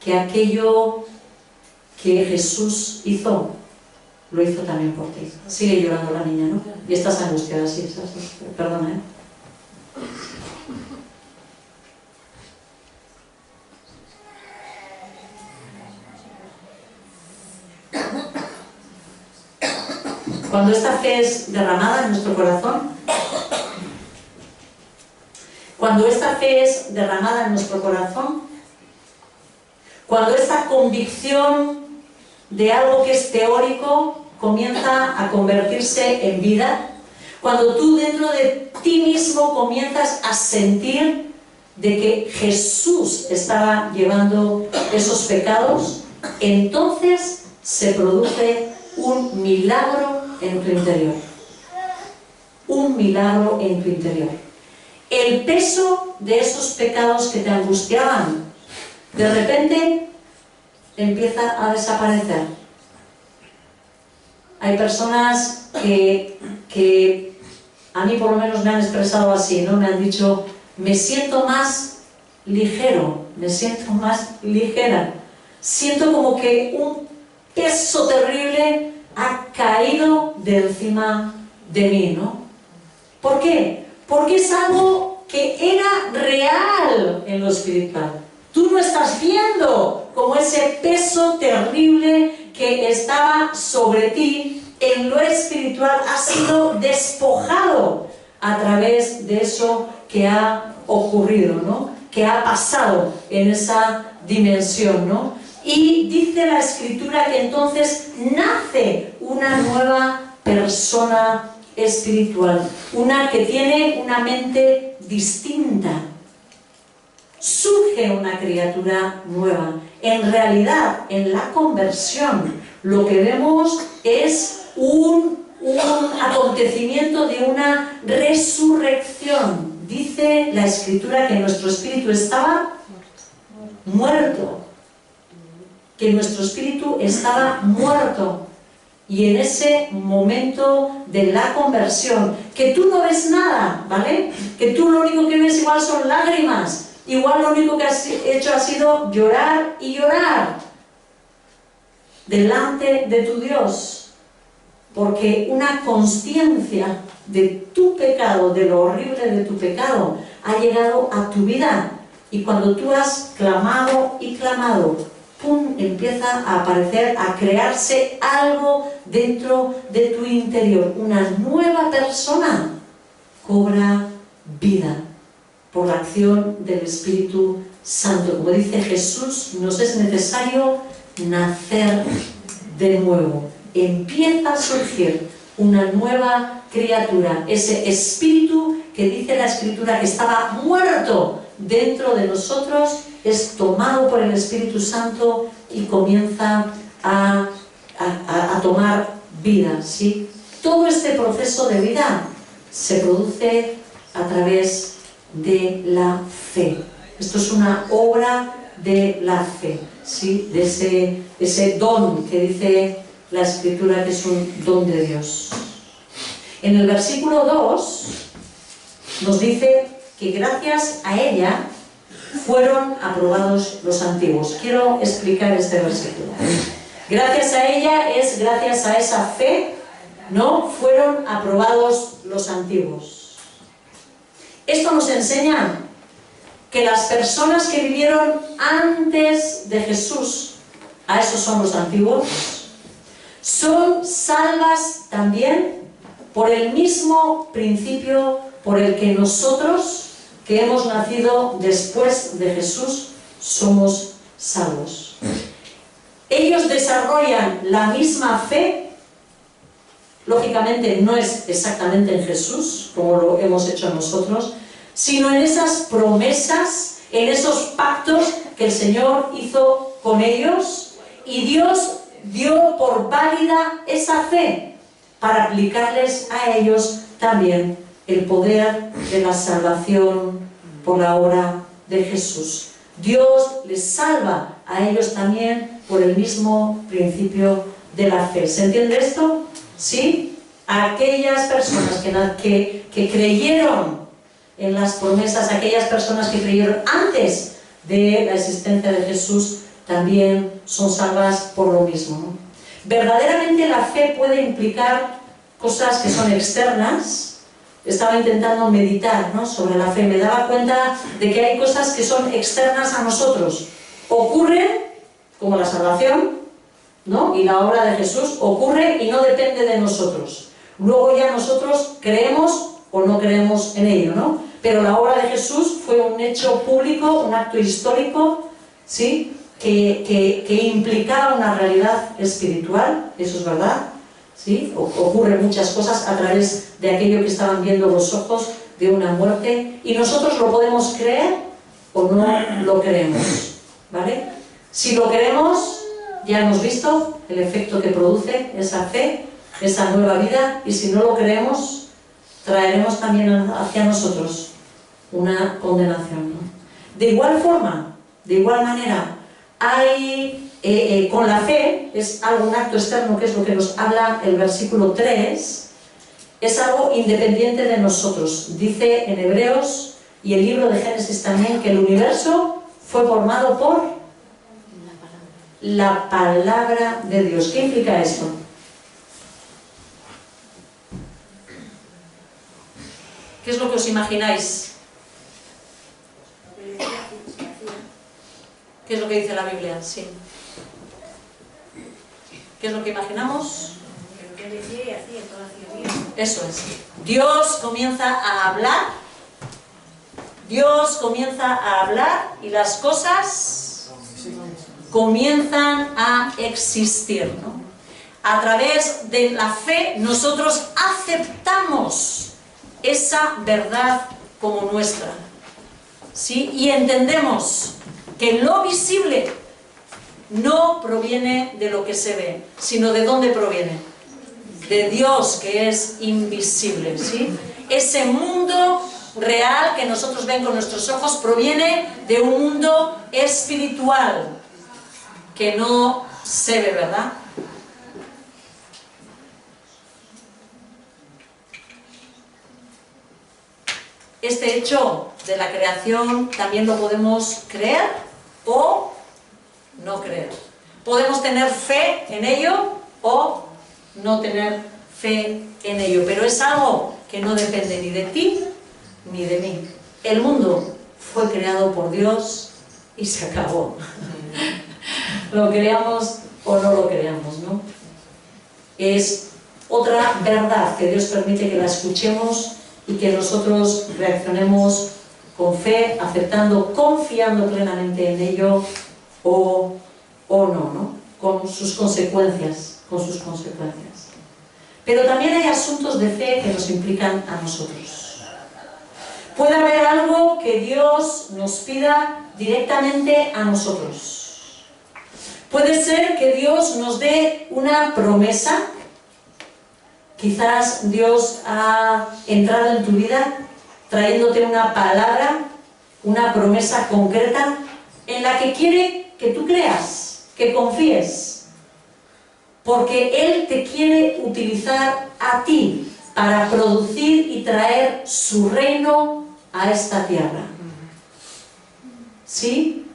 que aquello que Jesús hizo, lo hizo también por ti. Sigue llorando la niña, ¿no? Y estás angustiada, sí, perdona, ¿eh? Cuando esta fe es derramada en nuestro corazón, cuando esta fe es derramada en nuestro corazón, cuando esta convicción de algo que es teórico comienza a convertirse en vida, cuando tú dentro de ti mismo comienzas a sentir de que Jesús estaba llevando esos pecados, entonces se produce un milagro en tu interior. Un milagro en tu interior. El peso de esos pecados que te angustiaban, de repente empieza a desaparecer. Hay personas que a mí por lo menos me han expresado así, ¿no? Me han dicho, me siento más ligero, me siento más ligera. Siento como que un peso terrible ha caído de encima de mí, ¿no? ¿Por qué? Porque es algo que era real en lo espiritual. Tú no estás viendo como ese peso terrible que estaba sobre ti en lo espiritual ha sido despojado a través de eso que ha ocurrido, ¿no? Que ha pasado en esa dimensión, ¿no? Y dice la Escritura que entonces nace una nueva persona espiritual, una que tiene una mente distinta. Surge una criatura nueva. En realidad, en la conversión, lo que vemos es un acontecimiento de una resurrección. Dice la Escritura que nuestro espíritu estaba muerto. Que nuestro espíritu estaba muerto. Y en ese momento de la conversión, que tú no ves nada, ¿vale? Que tú lo único que ves igual son lágrimas, igual lo único que has hecho ha sido llorar y llorar delante de tu Dios, porque una consciencia de tu pecado, de lo horrible de tu pecado, ha llegado a tu vida, y cuando tú has clamado y clamado, ¡pum!, empieza a aparecer, a crearse algo dentro de tu interior. Una nueva persona cobra vida por la acción del Espíritu Santo. Como dice Jesús, nos es necesario nacer de nuevo. Empieza a surgir una nueva criatura. Ese espíritu que dice la Escritura que estaba muerto dentro de nosotros es tomado por el Espíritu Santo y comienza a tomar vida, ¿sí? Todo este proceso de vida se produce a través de la fe. Esto es una obra de la fe, ¿sí? De ese don que dice la Escritura que es un don de Dios. En el versículo 2 nos dice que gracias a ella fueron aprobados los antiguos. Quiero explicar este versículo. Gracias a ella es gracias a esa fe, ¿no? Fueron aprobados los antiguos. Esto nos enseña que las personas que vivieron antes de Jesús, a esos son los antiguos, son salvas también por el mismo principio por el que nosotros, que hemos nacido después de Jesús, somos salvos. Ellos desarrollan la misma fe, lógicamente no es exactamente en Jesús, como lo hemos hecho nosotros, sino en esas promesas, en esos pactos que el Señor hizo con ellos, y Dios dio por válida esa fe para aplicarles a ellos también el poder de la salvación por la obra de Jesús. Dios les salva a ellos también por el mismo principio de la fe. ¿Se entiende esto? ¿Sí? Aquellas personas que creyeron en las promesas, aquellas personas que creyeron antes de la existencia de Jesús, también son salvas por lo mismo, ¿no? Verdaderamente la fe puede implicar cosas que son externas. Estaba intentando meditar, ¿no?, sobre la fe. Me daba cuenta de que hay cosas que son externas a nosotros. Ocurren, como la salvación, ¿no?, y la obra de Jesús, ocurre y no depende de nosotros. Luego ya nosotros creemos o no creemos en ello, ¿no? Pero la obra de Jesús fue un hecho público, un acto histórico, ¿sí?, que implicaba una realidad espiritual, eso es verdad. ¿Sí? Ocurren muchas cosas a través de aquello que estaban viendo los ojos de una muerte, y nosotros lo podemos creer o no lo creemos, ¿vale? Si lo creemos, ya hemos visto el efecto que produce esa fe, esa nueva vida, y si no lo creemos, traeremos también hacia nosotros una condenación, ¿no? De igual forma, de igual manera, hay con la fe, es algo, un acto externo, que es lo que nos habla el versículo 3, es algo independiente de nosotros. Dice en Hebreos y el libro de Génesis también que el universo fue formado por la palabra de Dios. ¿Qué implica esto? ¿Qué es lo que os imagináis? ¿Qué es lo que dice la Biblia? Sí. ¿Qué es lo que imaginamos? Eso es. Dios comienza a hablar. Dios comienza a hablar y las cosas comienzan a existir, ¿no? A través de la fe nosotros aceptamos esa verdad como nuestra, ¿sí? Y entendemos que lo visible no proviene de lo que se ve, sino de dónde proviene. De Dios, que es invisible, ¿sí? Ese mundo real que nosotros ven con nuestros ojos proviene de un mundo espiritual que no se ve, ¿verdad? Este hecho de la creación también lo podemos creer o no creer. Podemos tener fe en ello o no tener fe en ello, pero es algo que no depende ni de ti ni de mí. El mundo fue creado por Dios y se acabó. Lo creamos o no lo creamos, ¿no? Es otra verdad que Dios permite que la escuchemos y que nosotros reaccionemos con fe, aceptando, confiando plenamente en ello o no, ¿no? Con sus consecuencias, Pero también hay asuntos de fe que nos implican a nosotros. Puede haber algo que Dios nos pida directamente a nosotros. Puede ser que Dios nos dé una promesa. Quizás Dios ha entrado en tu vida trayéndote una palabra, una promesa concreta en la que quiere que tú creas, que confíes, porque Él te quiere utilizar a ti para producir y traer su reino a esta tierra. ¿Sí?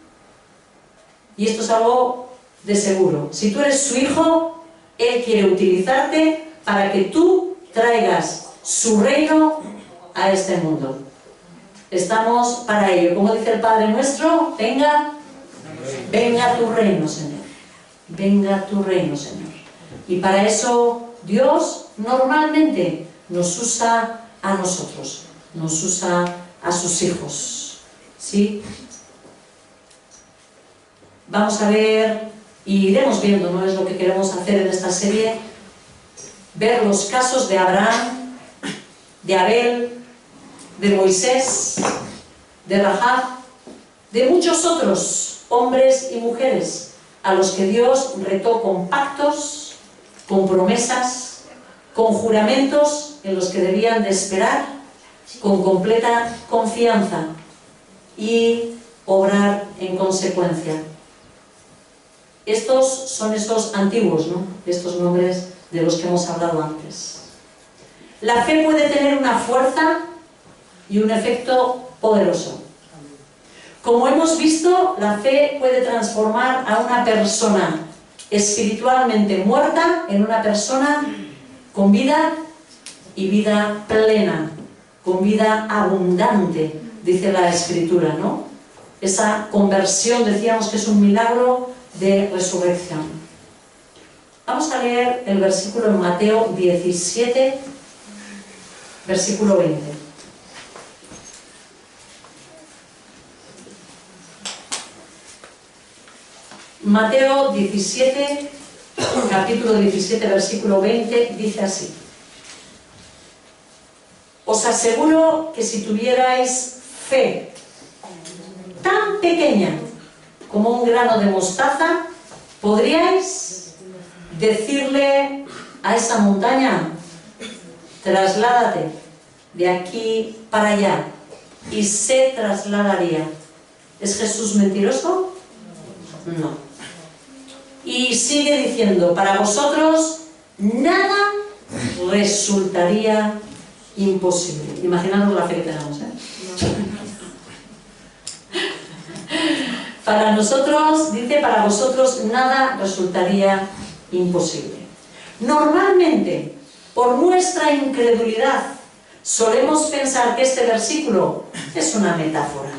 Y esto es algo de seguro. Si tú eres su hijo, Él quiere utilizarte para que tú traigas su reino a este mundo. Estamos para ello. Como dice el Padre nuestro, venga tu reino, Señor. Venga tu reino, Señor. Y para eso Dios normalmente nos usa a nosotros, nos usa a sus hijos. ¿Sí? Vamos a ver, y iremos viendo, ¿no? Es lo que queremos hacer en esta serie, ver los casos de Abraham, de Abel, de Moisés, de Rahab, de muchos otros hombres y mujeres a los que Dios retó con pactos, con promesas, con juramentos en los que debían de esperar con completa confianza y obrar en consecuencia. Estos son esos antiguos, ¿no? Estos nombres de los que hemos hablado antes. La fe puede tener una fuerza y un efecto poderoso. Como hemos visto, la fe puede transformar a una persona espiritualmente muerta en una persona con vida y vida plena, con vida abundante, dice la Escritura, ¿no? Esa conversión, decíamos que es un milagro de resurrección. Vamos a leer el versículo en Mateo 17, versículo 20. Mateo 17, capítulo 17, versículo 20, dice así: Os aseguro que si tuvierais fe tan pequeña como un grano de mostaza, podríais decirle a esa montaña: trasládate de aquí para allá, y se trasladaría. ¿Es Jesús mentiroso? No. Y sigue diciendo: para vosotros nada resultaría imposible. Imaginaos la fe que tenemos, ¿eh? Para nosotros, dice, para vosotros nada resultaría imposible. Normalmente, por nuestra incredulidad, solemos pensar que este versículo es una metáfora.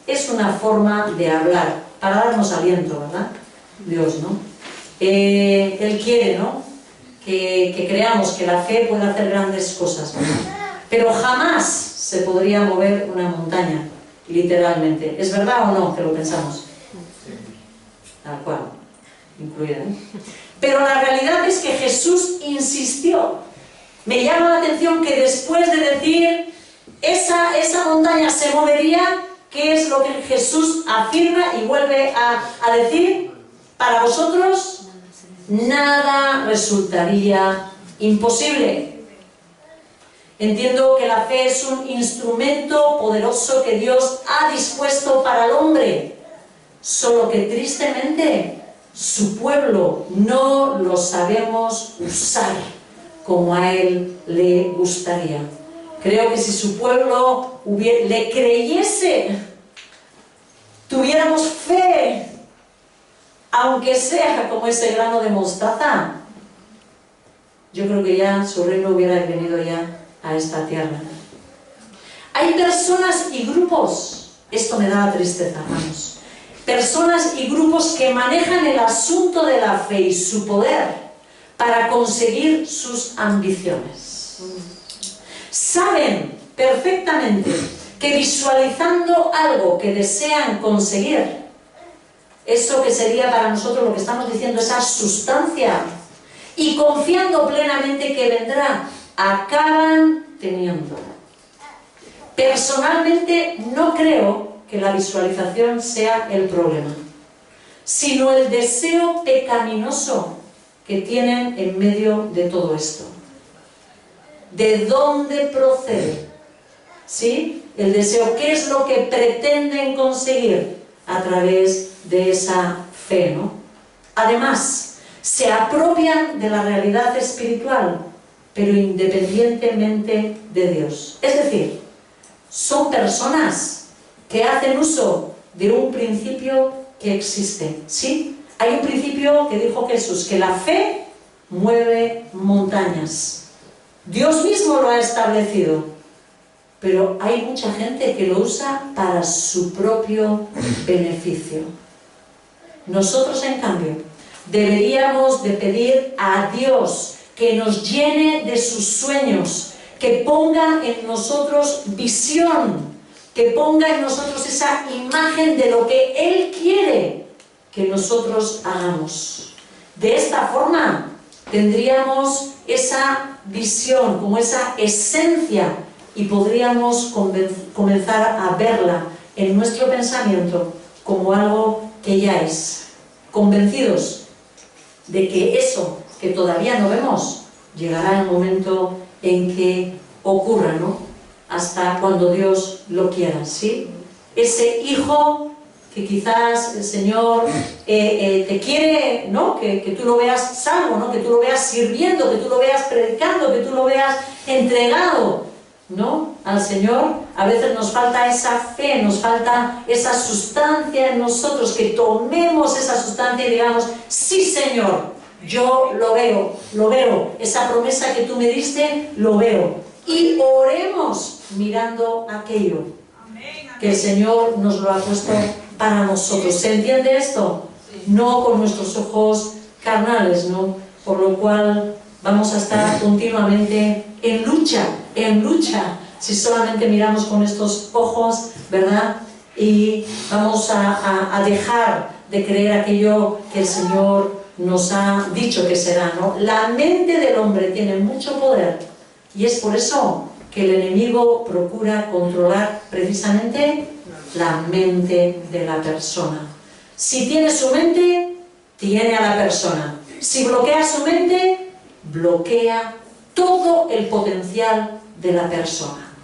Es una forma de hablar, para darnos aliento, ¿verdad? Dios, ¿no? Él quiere, ¿no? Que creamos que la fe puede hacer grandes cosas, ¿verdad? Pero jamás se podría mover una montaña, literalmente. ¿Es verdad o no que lo pensamos? Tal cual, incluida, ¿eh? Pero la realidad es que Jesús insistió. Me llama la atención que después de decir esa montaña se movería, ¿qué es lo que Jesús afirma y vuelve a decir? Para vosotros nada resultaría imposible. Entiendo que la fe es un instrumento poderoso que Dios ha dispuesto para el hombre, solo que tristemente su pueblo no lo sabemos usar como a Él le gustaría. Creo que si su pueblo le creyese, tuviéramos fe, aunque sea como ese grano de mostaza, yo creo que ya su reino hubiera venido ya a esta tierra. Hay personas y grupos, esto me da tristeza, hermanos, personas y grupos que manejan el asunto de la fe y su poder para conseguir sus ambiciones. Saben perfectamente que visualizando algo que desean conseguir, eso que sería para nosotros lo que estamos diciendo, esa sustancia, y confiando plenamente que vendrá, acaban teniendo. Personalmente no creo que la visualización sea el problema, sino el deseo pecaminoso que tienen en medio de todo esto. ¿De dónde procede? ¿Sí? El deseo, ¿qué es lo que pretenden conseguir a través de esa fe, ¿no? Además, se apropian de la realidad espiritual, pero independientemente de Dios. Es decir, son personas que hacen uso de un principio que existe, ¿sí? Hay un principio que dijo Jesús, que la fe mueve montañas. Dios mismo lo ha establecido, pero hay mucha gente que lo usa para su propio beneficio. Nosotros, en cambio, deberíamos de pedir a Dios que nos llene de sus sueños, que ponga en nosotros visión, que ponga en nosotros esa imagen de lo que Él quiere que nosotros hagamos. De esta forma tendríamos esa visión, como esa esencia, y podríamos comenzar a verla en nuestro pensamiento como algo que ya es, convencidos de que eso que todavía no vemos llegará el momento en que ocurra, ¿no? Hasta cuando Dios lo quiera, ¿sí? Ese hijo que quizás el Señor te quiere, ¿no? Que tú lo veas salvo, ¿no? Que tú lo veas sirviendo, que tú lo veas predicando, que tú lo veas entregado, ¿no? Al Señor. A veces nos falta esa fe, nos falta esa sustancia en nosotros, que tomemos esa sustancia y digamos, sí, Señor, yo lo veo, esa promesa que tú me diste, lo veo. Y oremos mirando aquello que el Señor nos lo ha puesto para nosotros. ¿Se entiende esto? No con nuestros ojos carnales, ¿no? Por lo cual vamos a estar continuamente en lucha, si solamente miramos con estos ojos, ¿verdad? Y vamos a dejar de creer aquello que el Señor nos ha dicho que será, ¿no? La mente del hombre tiene mucho poder, y es por eso que el enemigo procura controlar precisamente la mente de la persona. Si tiene su mente, tiene a la persona. Si bloquea su mente, bloquea todo el potencial de la persona.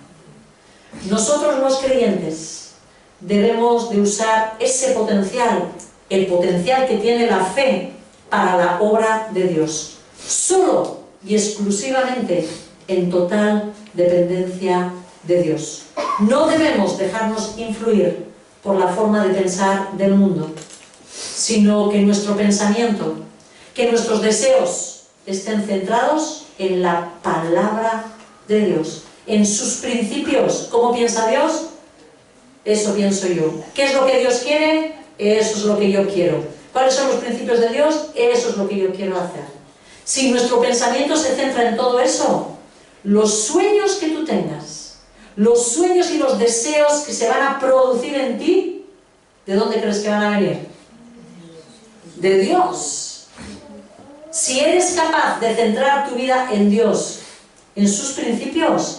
Nosotros los creyentes debemos de usar ese potencial, el potencial que tiene la fe para la obra de Dios, solo y exclusivamente en total dependencia de Dios. No debemos dejarnos influir por la forma de pensar del mundo, sino que nuestro pensamiento, que nuestros deseos estén centrados en la palabra de Dios, en sus principios. ¿Cómo piensa Dios? Eso pienso yo. ¿Qué es lo que Dios quiere? Eso es lo que yo quiero. ¿Cuáles son los principios de Dios? Eso es lo que yo quiero hacer. Si nuestro pensamiento se centra en todo eso, los sueños que tú tengas, los sueños y los deseos que se van a producir en ti, ¿de dónde crees que van a venir? De Dios. Si eres capaz de centrar tu vida en Dios, en sus principios,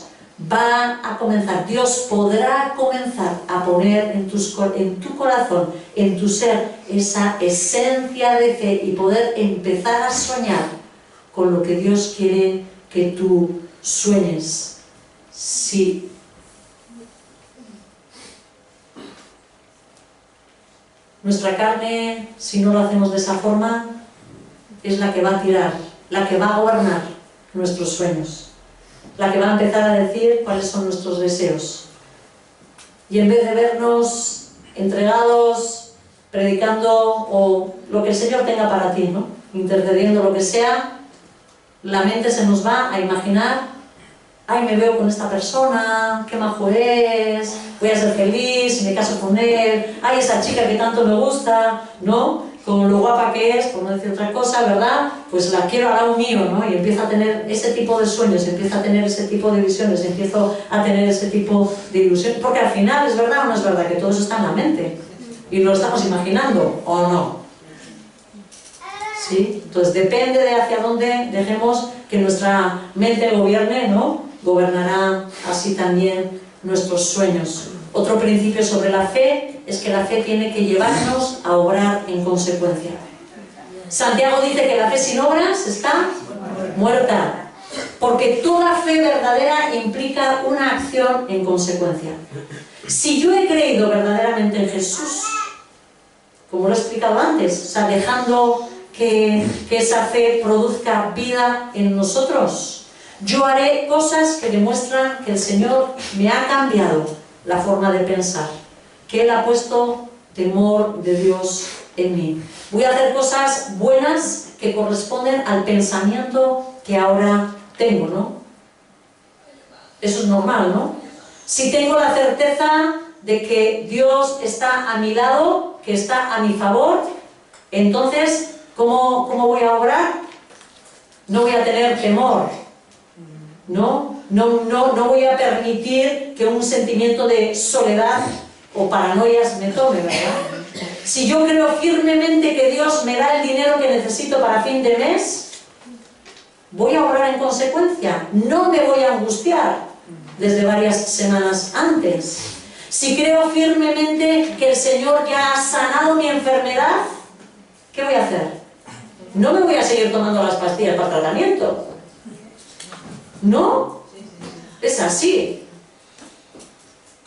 va a comenzar, Dios podrá comenzar a poner en tu corazón, en tu ser, esa esencia de fe y poder empezar a soñar con lo que Dios quiere que tú sueñes. Sí. Nuestra carne, si no lo hacemos de esa forma, es la que va a tirar, la que va a gobernar nuestros sueños, la que va a empezar a decir cuáles son nuestros deseos. Y en vez de vernos entregados, predicando o lo que el Señor tenga para ti, ¿no?, intercediendo lo que sea, la mente se nos va a imaginar: ay, me veo con esta persona, qué majo es, voy a ser feliz si me caso con él, ay, esa chica que tanto me gusta, ¿no?, con lo guapa que es, por no decir otra cosa, ¿verdad?, pues la quiero al lado mío, ¿no? Y empiezo a tener ese tipo de sueños, empiezo a tener ese tipo de visiones, empiezo a tener ese tipo de ilusiones, porque al final, ¿es verdad o no es verdad que todo eso está en la mente? Y lo estamos imaginando, ¿o no? ¿Sí? Entonces depende de hacia dónde dejemos que nuestra mente gobierne, ¿no?, gobernará así también nuestros sueños. Otro principio sobre la fe es que la fe tiene que llevarnos a obrar en consecuencia. Santiago dice que la fe sin obras está muerta, porque toda fe verdadera implica una acción en consecuencia. Si yo he creído verdaderamente en Jesús, como lo he explicado antes, o sea, dejando que esa fe produzca vida en nosotros, yo haré cosas que demuestran que el Señor me ha cambiado la forma de pensar, que Él ha puesto temor de Dios en mí. Voy a hacer cosas buenas que corresponden al pensamiento que ahora tengo, ¿no? Eso es normal, ¿no? Si tengo la certeza de que Dios está a mi lado, que está a mi favor, entonces, ¿cómo voy a obrar? No voy a tener temor, ¿no? No voy a permitir que un sentimiento de soledad o paranoias me tome, ¿verdad? Si yo creo firmemente que Dios me da el dinero que necesito para fin de mes, voy a obrar en consecuencia, no me voy a angustiar desde varias semanas antes. Si creo firmemente que el Señor ya ha sanado mi enfermedad, ¿qué voy a hacer? No me voy a seguir tomando las pastillas para tratamiento. No, es así.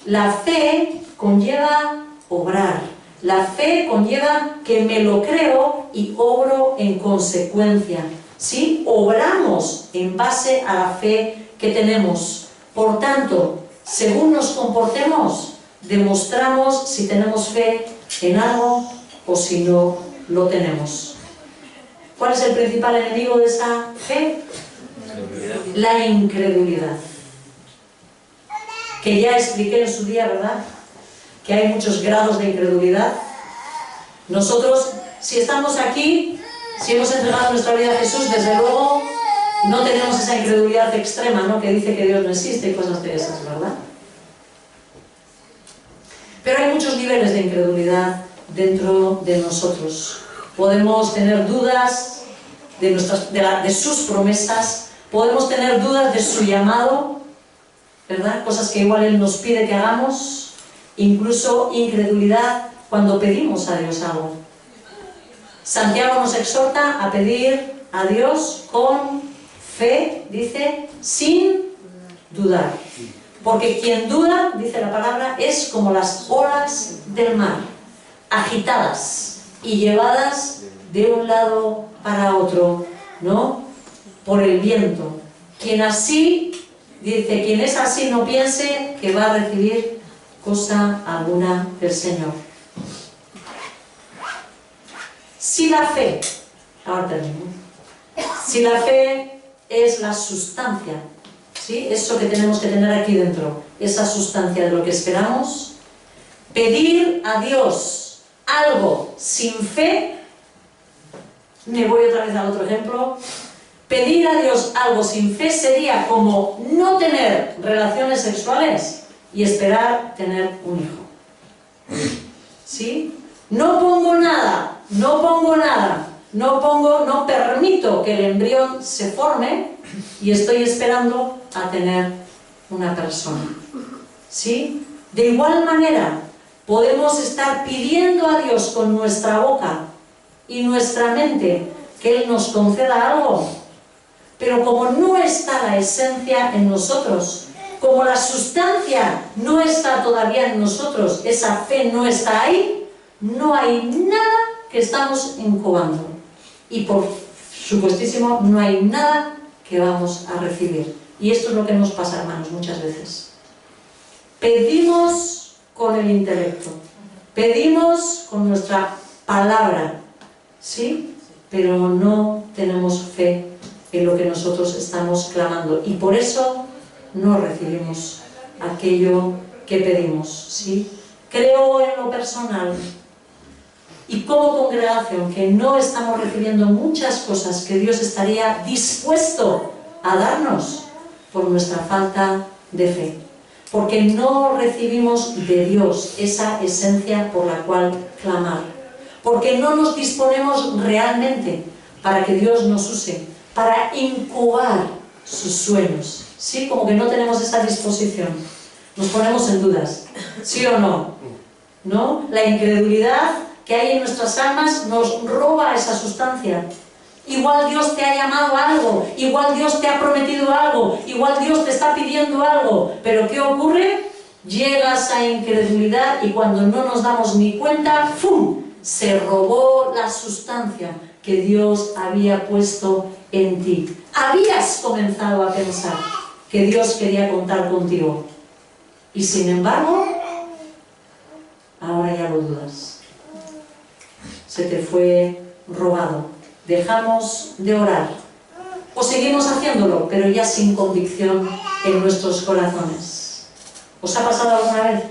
La fe conlleva obrar. La fe conlleva que me lo creo y obro en consecuencia. ¿Sí? Obramos en base a la fe que tenemos. Por tanto, según nos comportemos, demostramos si tenemos fe en algo o si no lo tenemos. ¿Cuál es el principal enemigo de esa fe? La incredulidad. Que ya expliqué en su día, ¿verdad?, que hay muchos grados de incredulidad. Nosotros, si estamos aquí, si hemos entregado nuestra vida a Jesús, desde luego no tenemos esa incredulidad extrema, ¿no?, que dice que Dios no existe y cosas de esas, ¿verdad? Pero hay muchos niveles de incredulidad dentro de nosotros. Podemos tener dudas de sus promesas, podemos tener dudas de su llamado, ¿verdad?, cosas que igual Él nos pide que hagamos, incluso incredulidad cuando pedimos a Dios algo. Santiago nos exhorta a pedir a Dios con fe, dice, sin dudar. Porque quien duda, dice la palabra, es como las olas del mar, agitadas y llevadas de un lado para otro, ¿no?, por el viento. Quien así, dice, quien es así no piense que va a recibir cosa alguna del Señor. Si la fe, ahora termino, si la fe es la sustancia, ¿sí? Eso que tenemos que tener aquí dentro, esa sustancia de lo que esperamos, pedir a Dios algo sin fe, me voy otra vez al otro ejemplo, pedir a Dios algo sin fe sería como no tener relaciones sexuales y esperar tener un hijo. ¿Sí? No pongo nada, no permito que el embrión se forme y estoy esperando a tener una persona. ¿Sí? De igual manera, podemos estar pidiendo a Dios con nuestra boca y nuestra mente que Él nos conceda algo, pero como no está la esencia en nosotros, como la sustancia no está todavía en nosotros, esa fe no está ahí, no hay nada que estamos incubando. Y por supuestísimo, no hay nada que vamos a recibir. Y esto es lo que nos pasa, hermanos, muchas veces. Pedimos con el intelecto, pedimos con nuestra palabra, ¿sí? Pero no tenemos fe en lo que nosotros estamos clamando. Y por eso no recibimos aquello que pedimos, ¿sí? Creo en lo personal y como congregación que no estamos recibiendo muchas cosas que Dios estaría dispuesto a darnos por nuestra falta de fe, porque no recibimos de Dios esa esencia por la cual clamar, porque no nos disponemos realmente para que Dios nos use, para incubar sus sueños, ¿sí? Como que no tenemos esa disposición, nos ponemos en dudas, ¿sí o no? ¿No? La incredulidad que hay en nuestras almas nos roba esa sustancia. Igual Dios te ha llamado a algo, igual Dios te ha prometido algo, igual Dios te está pidiendo algo, pero ¿qué ocurre? Llegas a incredulidad y cuando no nos damos ni cuenta, ¡fum!, se robó la sustancia que Dios había puesto en ti. Habías comenzado a pensar que Dios quería contar contigo y sin embargo, ahora ya lo dudas. Se te fue robado. Dejamos de orar o seguimos haciéndolo, pero ya sin convicción en nuestros corazones. ¿Os ha pasado alguna vez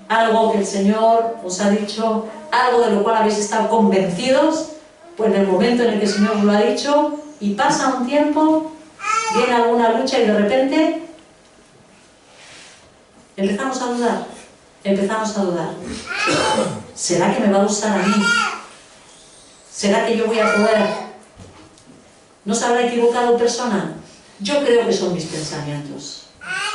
algo que el Señor os ha dicho, algo de lo cual habéis estado convencidos, pues en el momento en el que el Señor os lo ha dicho y pasa un tiempo, viene alguna lucha y de repente empezamos a dudar? ¿Será que me va a usar a mí? ¿Será que yo voy a poder? ¿No se habrá equivocado persona? Yo creo que son mis pensamientos.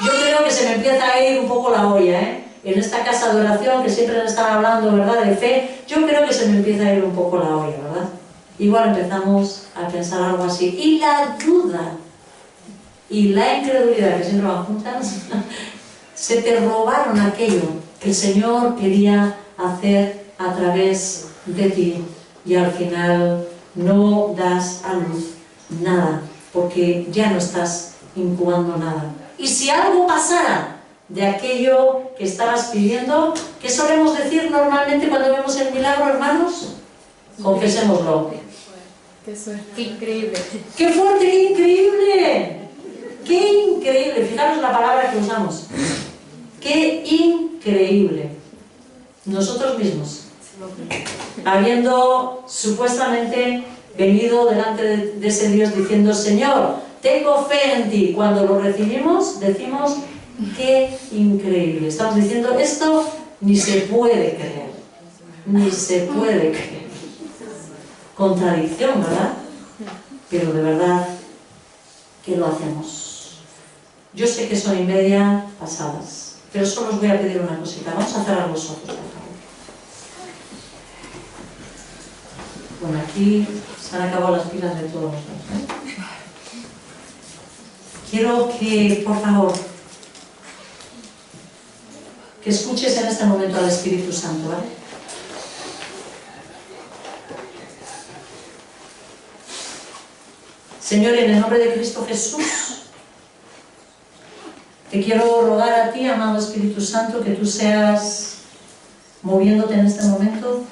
Yo creo que se me empieza a ir un poco la olla, ¿eh? En esta casa de oración que siempre nos están hablando, ¿verdad?, de fe, yo creo que se me empieza a ir un poco la olla, ¿verdad? Igual empezamos a pensar algo así. Y la duda y la incredulidad, que siempre van juntas, se te robaron aquello que el Señor quería hacer a través de ti. Y al final no das a luz nada, porque ya no estás incubando nada. Y si algo pasara de aquello que estabas pidiendo, ¿qué solemos decir normalmente cuando vemos el milagro, hermanos? Confesémoslo. Qué suerte, qué increíble. ¡Qué fuerte, qué increíble! ¡Qué increíble! Fijaros la palabra que usamos. ¡Qué increíble! Nosotros mismos, habiendo supuestamente venido delante de ese Dios diciendo, Señor, tengo fe en ti, cuando lo recibimos decimos, qué increíble. Estamos diciendo, esto ni se puede creer, ni se puede creer. Contradicción, ¿verdad? Pero de verdad que lo hacemos. Yo sé que son y media pasadas, pero solo os voy a pedir una cosita. Vamos a cerrar los ojos, por favor. Bueno, aquí se han acabado las pilas de todos nosotros, ¿eh? Quiero que, por favor, que escuches en este momento al Espíritu Santo, ¿vale? Señor, en el nombre de Cristo Jesús, Te quiero rogar a ti, amado Espíritu Santo, que tú seas moviéndote en este momento,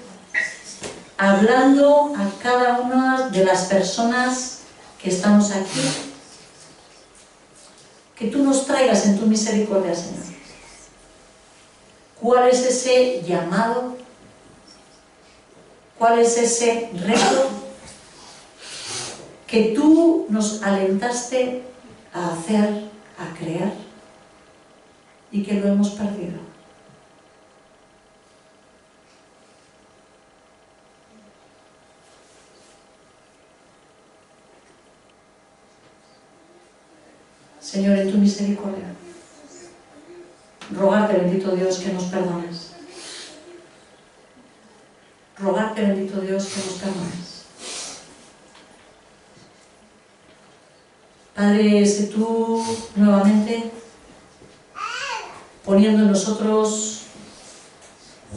hablando a cada una de las personas que estamos aquí, que tú nos traigas en tu misericordia, Señor. ¿Cuál es ese llamado? ¿Cuál es ese reto que tú nos alentaste a hacer, a creer, y que lo hemos perdido? Señor, en tu misericordia, rogarte, bendito Dios, que nos perdones. Rogarte, bendito Dios, que nos perdones. Padre, sé tú nuevamente poniendo en nosotros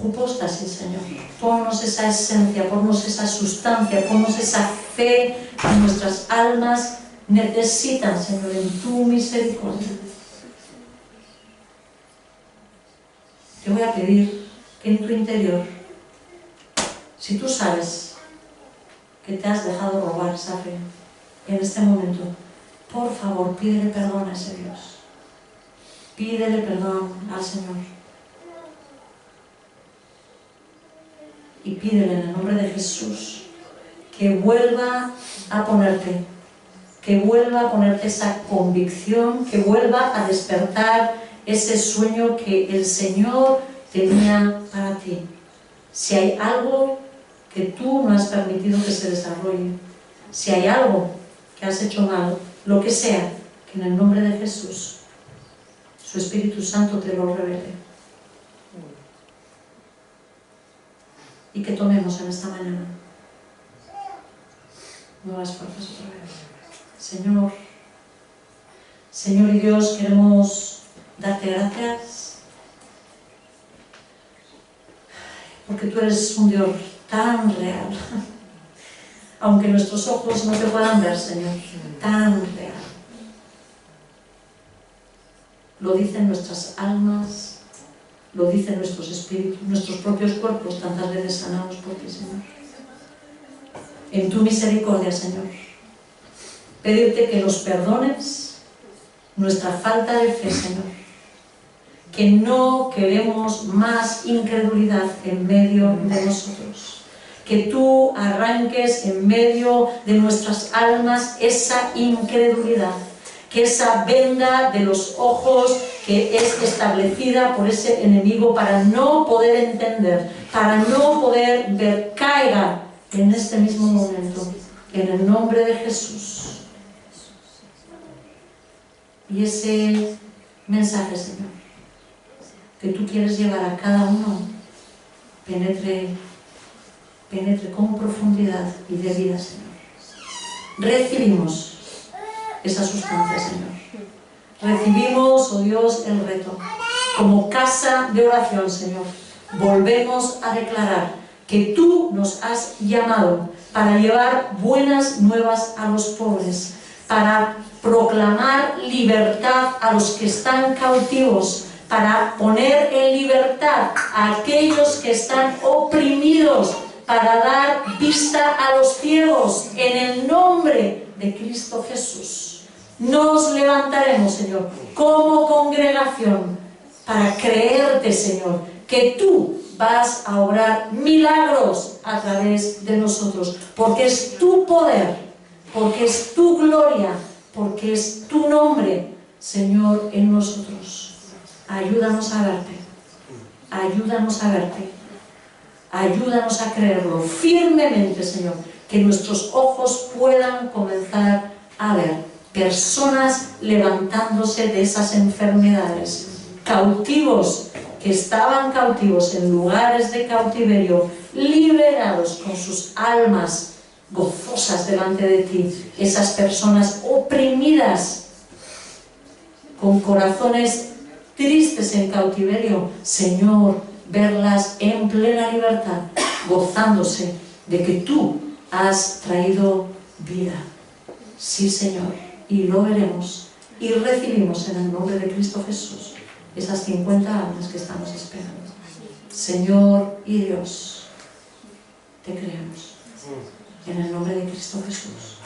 hipóstasis, Señor. Ponnos esa esencia, ponnos esa sustancia, ponnos esa fe que nuestras almas necesitan, Señor, en tu misericordia. Te voy a pedir que en tu interior, si tú sabes que te has dejado robar esa fe en este momento, por favor, pídele perdón a ese Dios. Pídele perdón al Señor. Y pídele en el nombre de Jesús que vuelva a ponerte, esa convicción, que vuelva a despertar ese sueño que el Señor tenía para ti. Si hay algo que tú no has permitido que se desarrolle, si hay algo que has hecho mal, lo que sea, que en el nombre de Jesús su Espíritu Santo te lo revele. Y que tomemos en esta mañana nuevas fuerzas otra vez. Señor y Dios, queremos darte gracias porque tú eres un Dios tan real, aunque nuestros ojos no te puedan ver, Señor, tan real. Lo dicen nuestras almas, lo dicen nuestros espíritus, nuestros propios cuerpos, tantas veces sanados por ti, Señor. En tu misericordia, Señor, pedirte que nos perdones nuestra falta de fe, Señor, que no queremos más incredulidad en medio de nosotros, que tú arranques en medio de nuestras almas esa incredulidad, que esa venda de los ojos que es establecida por ese enemigo para no poder entender, para no poder ver, caiga en este mismo momento, en el nombre de Jesús. Y ese mensaje, Señor, que tú quieres llevar a cada uno, penetre con profundidad y de vida, Señor. Recibimos esa sustancia, Señor. Recibimos, oh Dios, el reto. Como casa de oración, Señor, volvemos a declarar que tú nos has llamado para llevar buenas nuevas a los pobres, para proclamar libertad a los que están cautivos, para poner en libertad a aquellos que están oprimidos, para dar vista a los ciegos, en el nombre de Cristo Jesús. Nos levantaremos, Señor, como congregación, para creerte, Señor, que tú vas a obrar milagros a través de nosotros, porque es tu poder, porque es tu gloria, porque es tu nombre, Señor, en nosotros. Ayúdanos a verte, ayúdanos a verte, ayúdanos a creerlo firmemente, Señor, que nuestros ojos puedan comenzar a ver personas levantándose de esas enfermedades, cautivos que estaban cautivos en lugares de cautiverio, liberados con sus almas gozosas delante de ti, esas personas oprimidas con corazones tristes en cautiverio, Señor, verlas en plena libertad, gozándose de que tú has traído vida. Sí, Señor, y lo veremos y recibimos en el nombre de Cristo Jesús esas 50 almas que estamos esperando. Señor y Dios, te creemos en el nombre de Cristo Jesús.